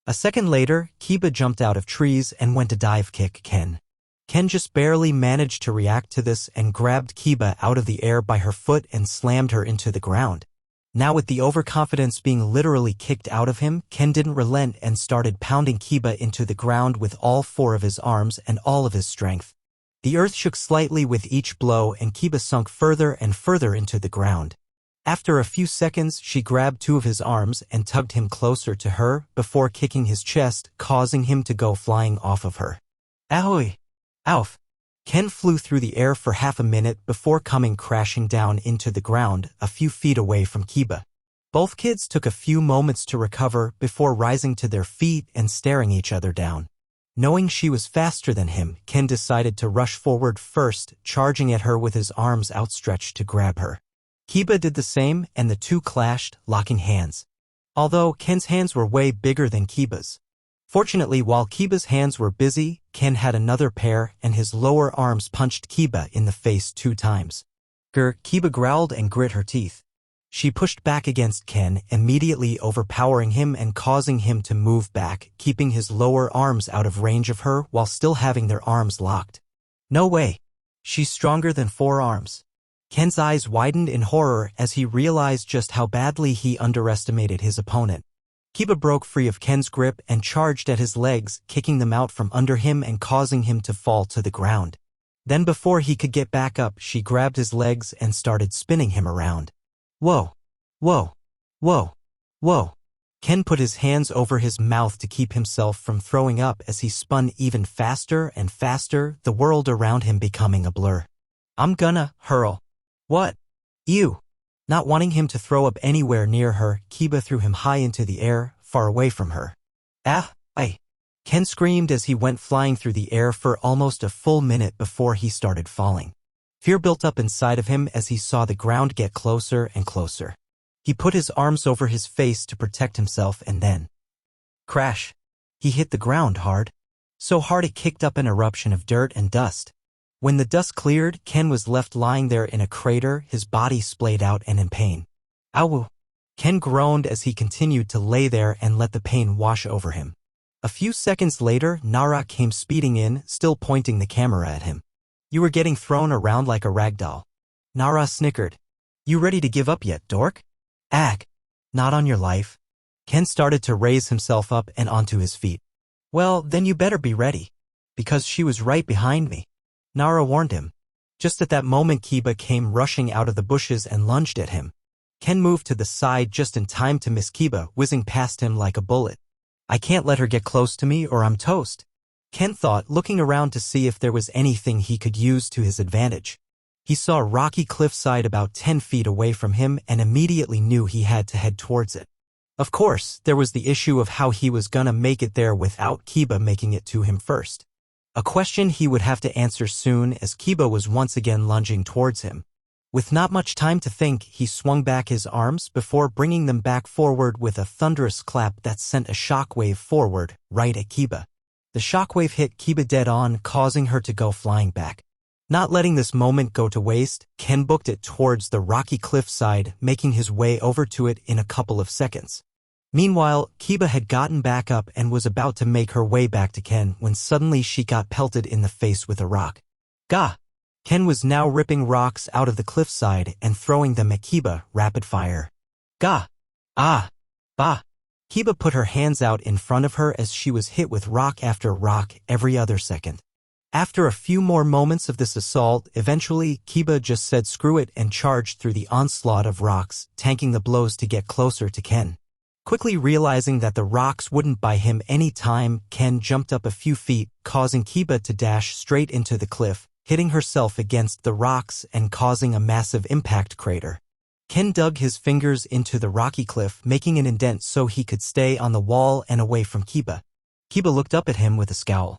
A second later, Kiba jumped out of trees and went to dive kick Ken. Ken just barely managed to react to this and grabbed Kiba out of the air by her foot and slammed her into the ground. Now with the overconfidence being literally kicked out of him, Ken didn't relent and started pounding Kiba into the ground with all four of his arms and all of his strength. The earth shook slightly with each blow and Kiba sunk further and further into the ground. After a few seconds, she grabbed two of his arms and tugged him closer to her before kicking his chest, causing him to go flying off of her. Ahoy! Ouf! Ken flew through the air for half a minute before coming crashing down into the ground a few feet away from Kiba. Both kids took a few moments to recover before rising to their feet and staring each other down. Knowing she was faster than him, Ken decided to rush forward first, charging at her with his arms outstretched to grab her. Kiba did the same and the two clashed, locking hands. Although Ken's hands were way bigger than Kiba's. Fortunately, while Kiba's hands were busy, Ken had another pair and his lower arms punched Kiba in the face 2 times. Kiba growled and grit her teeth. She pushed back against Ken, immediately overpowering him and causing him to move back, keeping his lower arms out of range of her while still having their arms locked. No way. She's stronger than 4 arms. Ken's eyes widened in horror as he realized just how badly he underestimated his opponent. Kiba broke free of Ken's grip and charged at his legs, kicking them out from under him and causing him to fall to the ground. Then before he could get back up, she grabbed his legs and started spinning him around. Whoa! Whoa! Whoa! Whoa! Ken put his hands over his mouth to keep himself from throwing up as he spun even faster and faster, the world around him becoming a blur. I'm gonna hurl. What? Ew! Not wanting him to throw up anywhere near her, Kiba threw him high into the air, far away from her. Ah! Aye! Ken screamed as he went flying through the air for almost a full minute before he started falling. Fear built up inside of him as he saw the ground get closer and closer. He put his arms over his face to protect himself and then... crash! He hit the ground hard. So hard it kicked up an eruption of dirt and dust. When the dust cleared, Ken was left lying there in a crater, his body splayed out and in pain. Ow! Ken groaned as he continued to lay there and let the pain wash over him. A few seconds later, Nara came speeding in, still pointing the camera at him. You were getting thrown around like a rag doll. Nara snickered. You ready to give up yet, dork? Ag. Not on your life. Ken started to raise himself up and onto his feet. Well, then you better be ready. Because she was right behind me. Nara warned him. Just at that moment, Kiba came rushing out of the bushes and lunged at him. Ken moved to the side just in time to miss Kiba, whizzing past him like a bullet. I can't let her get close to me or I'm toast. Ken thought, looking around to see if there was anything he could use to his advantage. He saw a rocky cliffside about 10 feet away from him and immediately knew he had to head towards it. Of course, there was the issue of how he was gonna make it there without Kiba making it to him first. A question he would have to answer soon as Kiba was once again lunging towards him. With not much time to think, he swung back his arms before bringing them back forward with a thunderous clap that sent a shockwave forward, right at Kiba. The shockwave hit Kiba dead on, causing her to go flying back. Not letting this moment go to waste, Ken booked it towards the rocky cliffside, making his way over to it in a couple of seconds. Meanwhile, Kiba had gotten back up and was about to make her way back to Ken when suddenly she got pelted in the face with a rock. Gah! Ken was now ripping rocks out of the cliffside and throwing them at Kiba, rapid fire. Gah! Ah! Bah! Kiba put her hands out in front of her as she was hit with rock after rock every other second. After a few more moments of this assault, eventually, Kiba just said screw it and charged through the onslaught of rocks, tanking the blows to get closer to Ken. Quickly realizing that the rocks wouldn't buy him any time, Ken jumped up a few feet, causing Kiba to dash straight into the cliff, hitting herself against the rocks and causing a massive impact crater. Ken dug his fingers into the rocky cliff, making an indent so he could stay on the wall and away from Kiba. Kiba looked up at him with a scowl.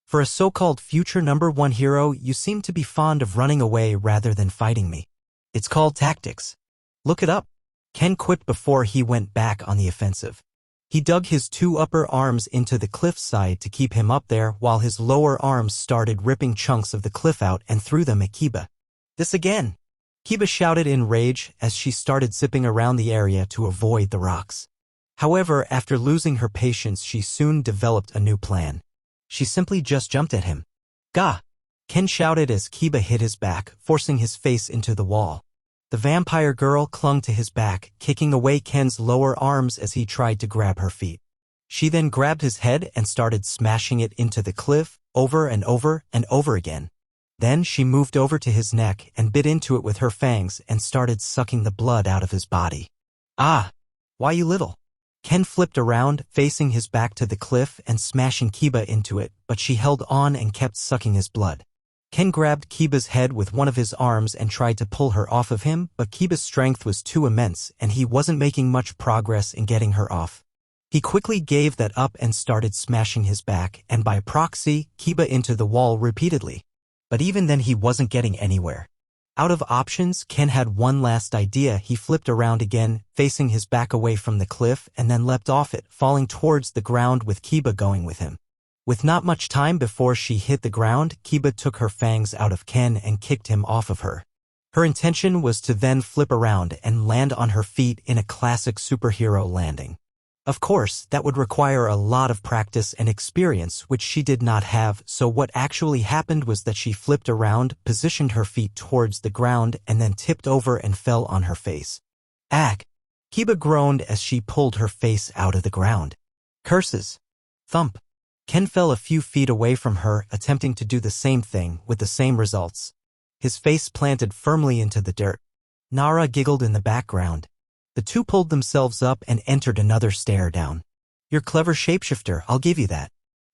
For a so-called future #1 hero, you seem to be fond of running away rather than fighting me. It's called tactics. Look it up. Ken quipped before he went back on the offensive. He dug his 2 upper arms into the cliffside to keep him up there while his lower arms started ripping chunks of the cliff out and threw them at Kiba. This again! Kiba shouted in rage as she started zipping around the area to avoid the rocks. However, after losing her patience, she soon developed a new plan. She simply just jumped at him. Gah! Ken shouted as Kiba hit his back, forcing his face into the wall. The vampire girl clung to his back, kicking away Ken's lower arms as he tried to grab her feet. She then grabbed his head and started smashing it into the cliff, over and over and over again. Then she moved over to his neck and bit into it with her fangs and started sucking the blood out of his body. Ah! Why you little? Ken flipped around, facing his back to the cliff and smashing Kiba into it, but she held on and kept sucking his blood. Ken grabbed Kiba's head with one of his arms and tried to pull her off of him, but Kiba's strength was too immense and he wasn't making much progress in getting her off. He quickly gave that up and started smashing his back and by proxy, Kiba into the wall repeatedly. But even then he wasn't getting anywhere. Out of options, Ken had one last idea. He flipped around again, facing his back away from the cliff and then leapt off it, falling towards the ground with Kiba going with him. With not much time before she hit the ground, Kiba took her fangs out of Ken and kicked him off of her. Her intention was to then flip around and land on her feet in a classic superhero landing. Of course, that would require a lot of practice and experience, which she did not have, so what actually happened was that she flipped around, positioned her feet towards the ground, and then tipped over and fell on her face. Ag! Kiba groaned as she pulled her face out of the ground. Curses! Thump! Ken fell a few feet away from her, attempting to do the same thing, with the same results. His face planted firmly into the dirt. Nara giggled in the background. The two pulled themselves up and entered another stare down. You're clever shapeshifter, I'll give you that.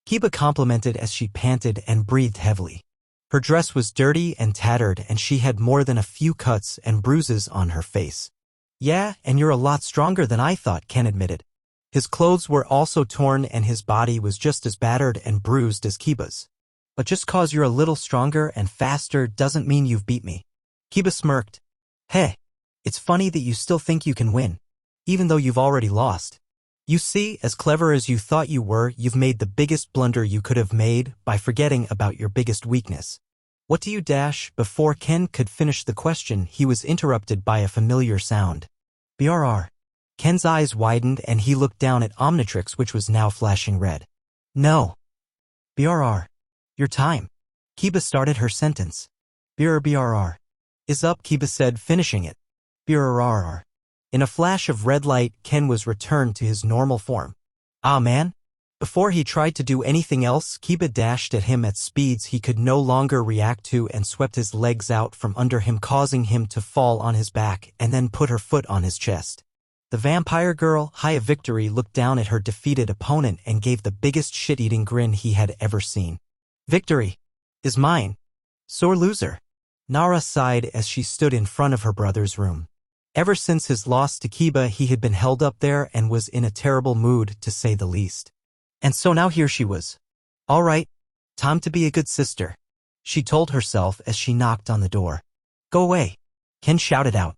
Kiba complimented as she panted and breathed heavily. Her dress was dirty and tattered and she had more than a few cuts and bruises on her face. Yeah, and you're a lot stronger than I thought, Ken admitted. His clothes were also torn and his body was just as battered and bruised as Kiba's. But just cause you're a little stronger and faster doesn't mean you've beat me. Kiba smirked. Hey, it's funny that you still think you can win, even though you've already lost. You see, as clever as you thought you were, you've made the biggest blunder you could have made by forgetting about your biggest weakness. What do you dash? Before Ken could finish the question, he was interrupted by a familiar sound. BRR. Ken's eyes widened and he looked down at Omnitrix, which was now flashing red. No. BRR. Your time. Kiba started her sentence. BRR is up, Kiba said, finishing it. BRR. In a flash of red light, Ken was returned to his normal form. Ah man? Before he tried to do anything else, Kiba dashed at him at speeds he could no longer react to and swept his legs out from under him, causing him to fall on his back and then put her foot on his chest. The vampire girl, high of victory, looked down at her defeated opponent and gave the biggest shit-eating grin he had ever seen. Victory is mine. Sore loser. Nara sighed as she stood in front of her brother's room. Ever since his loss to Kiba, he had been held up there and was in a terrible mood, to say the least. And so now here she was. All right, time to be a good sister, she told herself as she knocked on the door. Go away, Ken shouted out.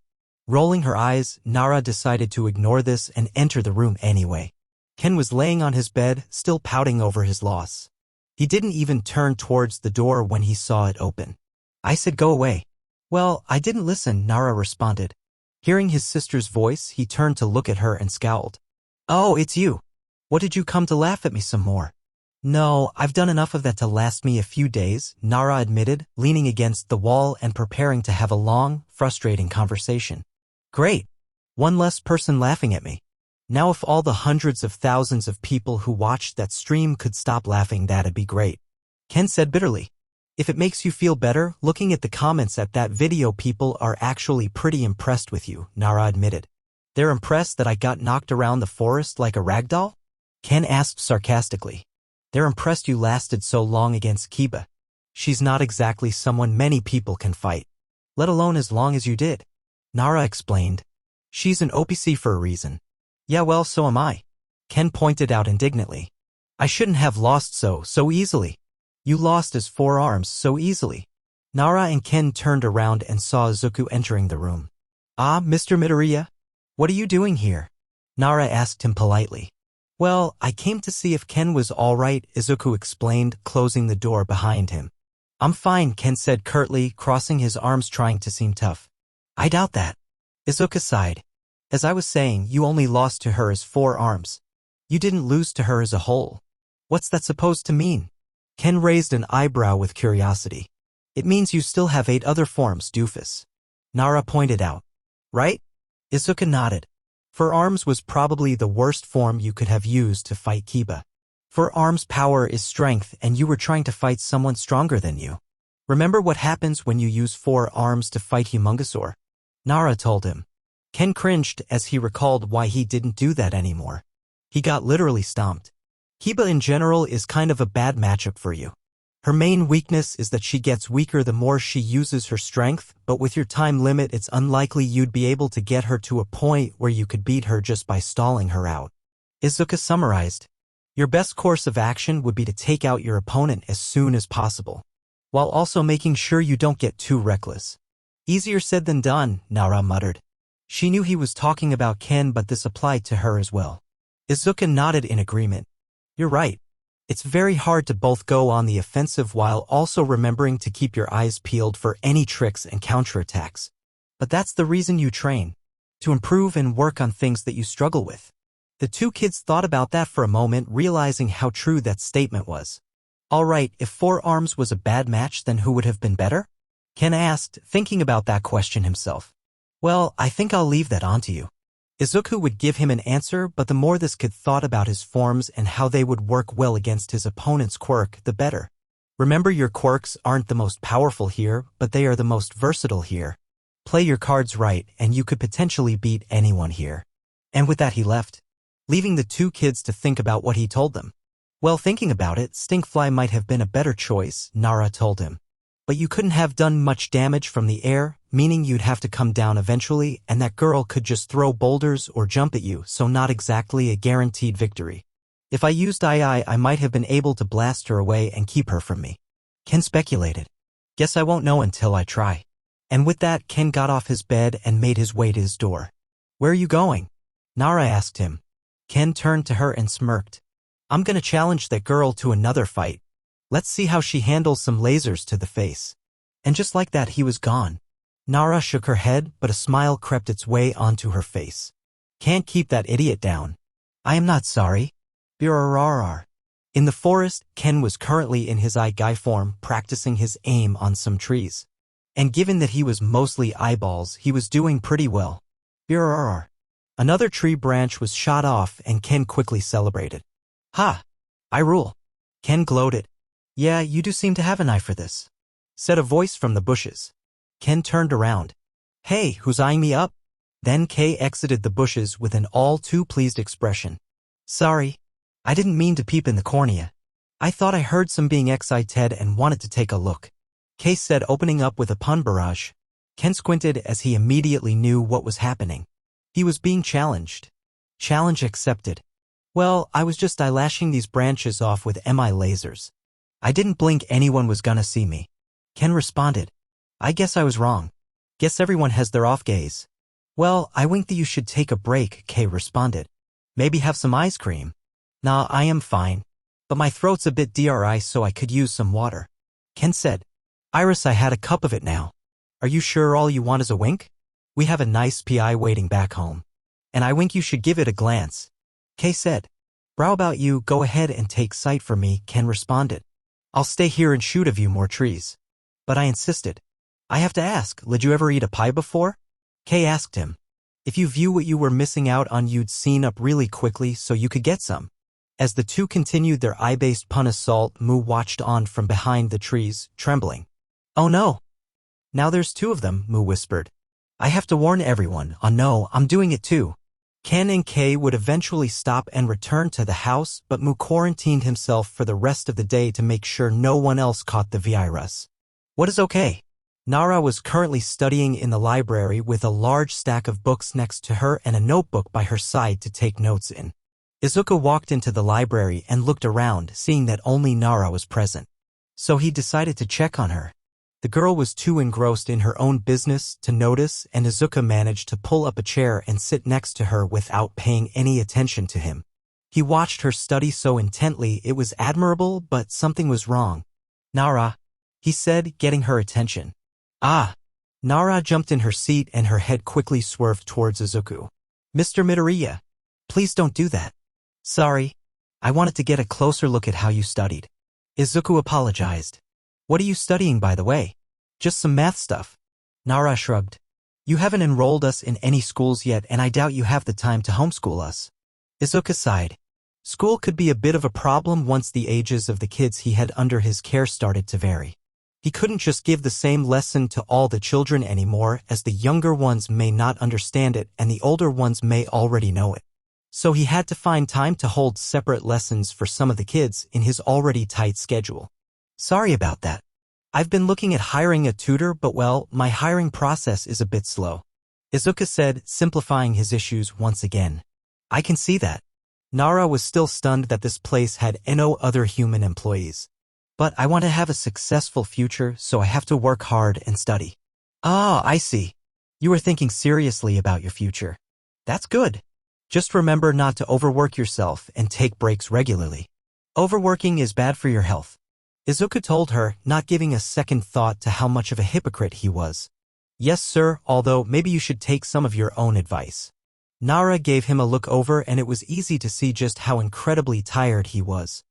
Rolling her eyes, Nara decided to ignore this and enter the room anyway. Ken was laying on his bed, still pouting over his loss. He didn't even turn towards the door when he saw it open. I said go away. Well, I didn't listen, Nara responded. Hearing his sister's voice, he turned to look at her and scowled. Oh, it's you. What did you come to laugh at me some more? No, I've done enough of that to last me a few days, Nara admitted, leaning against the wall and preparing to have a long, frustrating conversation. Great. One less person laughing at me. Now if all the hundreds of thousands of people who watched that stream could stop laughing, that'd be great. Ken said bitterly. If it makes you feel better, looking at the comments at that video, people are actually pretty impressed with you, Nara admitted. They're impressed that I got knocked around the forest like a ragdoll? Ken asked sarcastically. They're impressed you lasted so long against Kiba. She's not exactly someone many people can fight, let alone as long as you did. Nara explained. She's an OPC for a reason. Yeah, well, so am I. Ken pointed out indignantly. I shouldn't have lost so easily. You lost his 4 arms so easily. Nara and Ken turned around and saw Izuku entering the room. Ah, Mr. Midoriya? What are you doing here? Nara asked him politely. Well, I came to see if Ken was all right, Izuku explained, closing the door behind him. I'm fine, Ken said curtly, crossing his arms trying to seem tough. I doubt that. Izuku sighed. As I was saying, you only lost to her as 4 arms. You didn't lose to her as a whole. What's that supposed to mean? Ken raised an eyebrow with curiosity. It means you still have 8 other forms, doofus. Nara pointed out. Right? Izuku nodded. 4 arms was probably the worst form you could have used to fight Kiba. 4 arms power is strength and you were trying to fight someone stronger than you. Remember what happens when you use 4 arms to fight Humungosaur? Nara told him. Ken cringed as he recalled why he didn't do that anymore. He got literally stomped. Kiba in general is kind of a bad matchup for you. Her main weakness is that she gets weaker the more she uses her strength, but with your time limit it's unlikely you'd be able to get her to a point where you could beat her just by stalling her out. Izuku summarized. Your best course of action would be to take out your opponent as soon as possible, while also making sure you don't get too reckless. Easier said than done, Nara muttered. She knew he was talking about Ken, but this applied to her as well. Izuku nodded in agreement. You're right. It's very hard to both go on the offensive while also remembering to keep your eyes peeled for any tricks and counterattacks. But that's the reason you train. To improve and work on things that you struggle with. The 2 kids thought about that for a moment, realizing how true that statement was. All right, if 4 arms was a bad match, then who would have been better? Ken asked, thinking about that question himself. Well, I think I'll leave that on to you. Izuku would give him an answer, but the more this kid thought about his forms and how they would work well against his opponent's quirk, the better. Remember, your quirks aren't the most powerful here, but they are the most versatile here. Play your cards right, and you could potentially beat anyone here. And with that he left, leaving the 2 kids to think about what he told them. Well, thinking about it, Stinkfly might have been a better choice, Nara told him. But you couldn't have done much damage from the air, meaning you'd have to come down eventually, and that girl could just throw boulders or jump at you, so not exactly a guaranteed victory. If I used II, I might have been able to blast her away and keep her from me. Ken speculated. Guess I won't know until I try. And with that, Ken got off his bed and made his way to his door. Where are you going? Nara asked him. Ken turned to her and smirked. I'm gonna challenge that girl to another fight. Let's see how she handles some lasers to the face. And just like that, he was gone. Nara shook her head, but a smile crept its way onto her face. Can't keep that idiot down. I am not sorry. Birarrar. In the forest, Ken was currently in his eye-guy form, practicing his aim on some trees. And given that he was mostly eyeballs, he was doing pretty well. Birarrar. Another tree branch was shot off, and Ken quickly celebrated. Ha! I rule. Ken gloated. Yeah, you do seem to have an eye for this, said a voice from the bushes. Ken turned around. Hey, who's eyeing me up? Then Kay exited the bushes with an all too pleased expression. Sorry. I didn't mean to peep in the cornea. I thought I heard some being excited and wanted to take a look. Kay said, opening up with a pun barrage. Ken squinted as he immediately knew what was happening. He was being challenged. Challenge accepted. Well, I was just eyelashing these branches off with MI lasers. I didn't blink anyone was gonna see me. Ken responded. I guess I was wrong. Guess everyone has their off gaze. Well, I think that you should take a break, Kay responded. Maybe have some ice cream. Nah, I am fine. But my throat's a bit dry, so I could use some water. Ken said. Iris, I had a cup of it now. Are you sure all you want is a wink? We have a nice PI waiting back home. And I think you should give it a glance. Kay said. How about you go ahead and take sight for me, Ken responded. I'll stay here and shoot a few more trees. But I insisted. I have to ask, did you ever eat a pie before? Kay asked him. If you view what you were missing out on, you'd seen up really quickly so you could get some. As the 2 continued their eye-based pun assault, Moo watched on from behind the trees, trembling. Oh no. Now there's 2 of them, Moo whispered. I have to warn everyone. Oh no, I'm doing it too. Ken and Kay would eventually stop and return to the house, but Moo quarantined himself for the rest of the day to make sure no one else caught the virus. What is okay? Nara was currently studying in the library with a large stack of books next to her and a notebook by her side to take notes in. Izuku walked into the library and looked around, seeing that only Nara was present. So he decided to check on her. The girl was too engrossed in her own business to notice, and Izuku managed to pull up a chair and sit next to her without paying any attention to him. He watched her study so intently it was admirable, but something was wrong. "Nara," he said, getting her attention. "Ah." Nara jumped in her seat and her head quickly swerved towards Izuku. "Mr. Midoriya, please don't do that." "Sorry. I wanted to get a closer look at how you studied." Izuku apologized. "What are you studying, by the way?" "Just some math stuff." Nara shrugged. "You haven't enrolled us in any schools yet, and I doubt you have the time to homeschool us." Izuku sighed. School could be a bit of a problem once the ages of the kids he had under his care started to vary. He couldn't just give the same lesson to all the children anymore, as the younger ones may not understand it and the older ones may already know it. So he had to find time to hold separate lessons for some of the kids in his already tight schedule. "Sorry about that. I've been looking at hiring a tutor, but well, my hiring process is a bit slow," Izuku said, simplifying his issues once again. "I can see that." Nara was still stunned that this place had no other human employees. "But I want to have a successful future, so I have to work hard and study." "Ah, I see. You are thinking seriously about your future. That's good. Just remember not to overwork yourself and take breaks regularly. Overworking is bad for your health," Izuku told her, not giving a second thought to how much of a hypocrite he was. "Yes, sir, although maybe you should take some of your own advice." Nara gave him a look over and it was easy to see just how incredibly tired he was.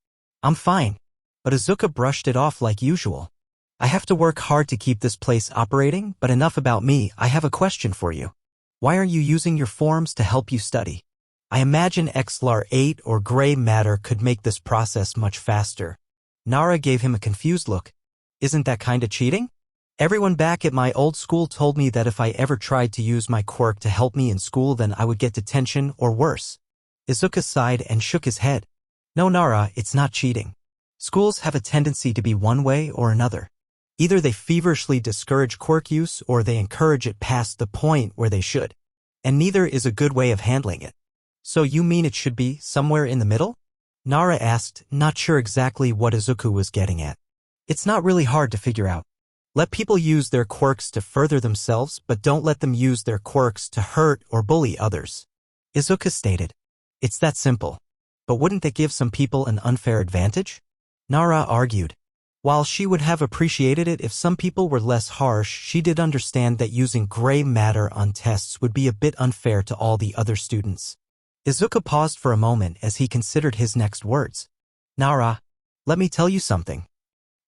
"I'm fine." But Izuku brushed it off like usual. "I have to work hard to keep this place operating, but enough about me, I have a question for you. Why aren't you using your forms to help you study? I imagine XLR8 or gray matter could make this process much faster." Nara gave him a confused look. "Isn't that kinda cheating? Everyone back at my old school told me that if I ever tried to use my quirk to help me in school then I would get detention or worse." Izuku sighed and shook his head. "No, Nara, it's not cheating. Schools have a tendency to be one way or another. Either they feverishly discourage quirk use or they encourage it past the point where they should. And neither is a good way of handling it." "So you mean it should be somewhere in the middle?" Nara asked, not sure exactly what Izuku was getting at. "It's not really hard to figure out. Let people use their quirks to further themselves, but don't let them use their quirks to hurt or bully others," Izuku stated. "It's that simple. But wouldn't that give some people an unfair advantage?" Nara argued. While she would have appreciated it if some people were less harsh, she did understand that using gray matter on tests would be a bit unfair to all the other students. Izuku paused for a moment as he considered his next words. "Nara, let me tell you something.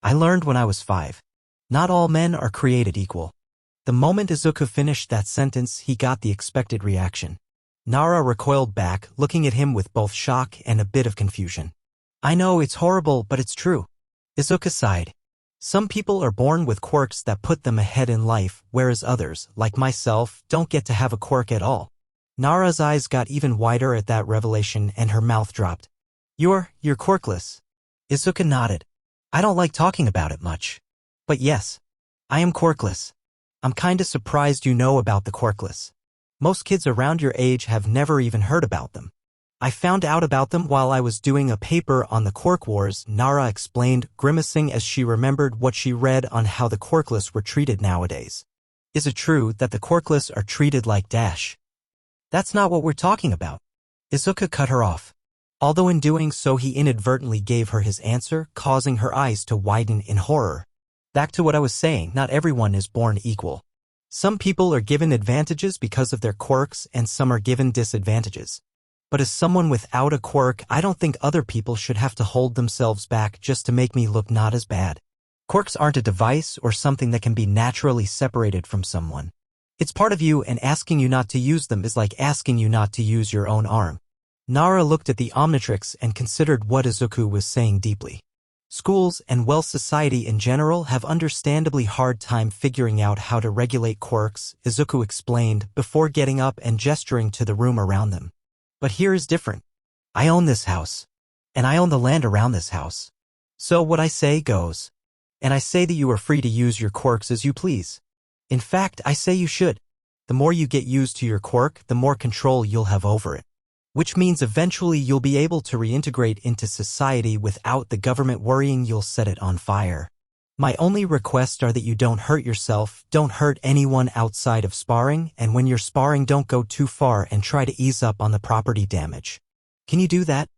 I learned when I was 5. Not all men are created equal." The moment Izuku finished that sentence, he got the expected reaction. Nara recoiled back, looking at him with both shock and a bit of confusion. "I know it's horrible, but it's true." Izuku sighed. "Some people are born with quirks that put them ahead in life, whereas others, like myself, don't get to have a quirk at all." Nara's eyes got even wider at that revelation and her mouth dropped. You're quirkless." Izuku nodded. "I don't like talking about it much. But yes, I am quirkless. I'm kinda surprised you know about the quirkless. Most kids around your age have never even heard about them. I found out about them while I was doing a paper on the quirk wars," Nara explained, grimacing as she remembered what she read on how the quirkless were treated nowadays. "Is it true that the quirkless are treated like dash?" "That's not what we're talking about." Izuku cut her off. Although in doing so he inadvertently gave her his answer, causing her eyes to widen in horror. "Back to what I was saying, not everyone is born equal. Some people are given advantages because of their quirks and some are given disadvantages. But as someone without a quirk, I don't think other people should have to hold themselves back just to make me look not as bad. Quirks aren't a device or something that can be naturally separated from someone. It's part of you, and asking you not to use them is like asking you not to use your own arm." Nara looked at the Omnitrix and considered what Izuku was saying deeply. Schools and society in general have understandably hard time figuring out how to regulate quirks, Izuku explained before getting up and gesturing to the room around them. "But here is different. I own this house. And I own the land around this house. So what I say goes. And I say that you are free to use your quirks as you please. In fact, I say you should. The more you get used to your quirk, the more control you'll have over it. Which means eventually you'll be able to reintegrate into society without the government worrying you'll set it on fire. My only requests are that you don't hurt yourself, don't hurt anyone outside of sparring, and when you're sparring don't go too far and try to ease up on the property damage. Can you do that?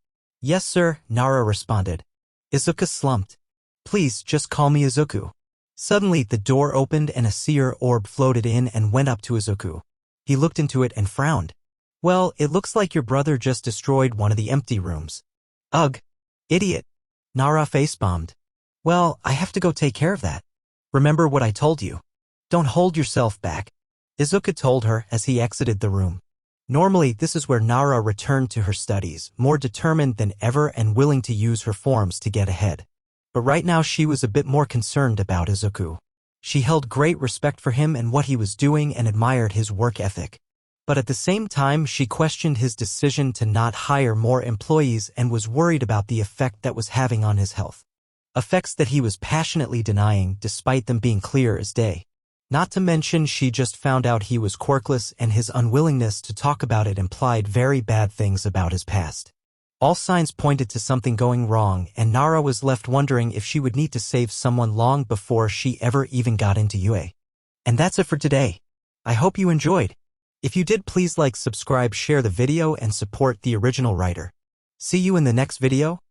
Yes, sir, Nara responded. Izuku slumped. Please, just call me Izuku. Suddenly, the door opened and a seer orb floated in and went up to Izuku. He looked into it and frowned. Well, it looks like your brother just destroyed one of the empty rooms. Ugh. Idiot. Nara face-bombed. Well, I have to go take care of that. Remember what I told you. Don't hold yourself back, Izuku told her as he exited the room. Normally, this is where Nara returned to her studies, more determined than ever and willing to use her forms to get ahead. But right now she was a bit more concerned about Izuku. She held great respect for him and what he was doing and admired his work ethic. But at the same time, she questioned his decision to not hire more employees and was worried about the effect that was having on his health. Effects that he was passionately denying despite them being clear as day. Not to mention she just found out he was quirkless and his unwillingness to talk about it implied very bad things about his past. All signs pointed to something going wrong and Nara was left wondering if she would need to save someone long before she ever even got into UA. And that's it for today. I hope you enjoyed. If you did, please like, subscribe, share the video and support the original writer. See you in the next video.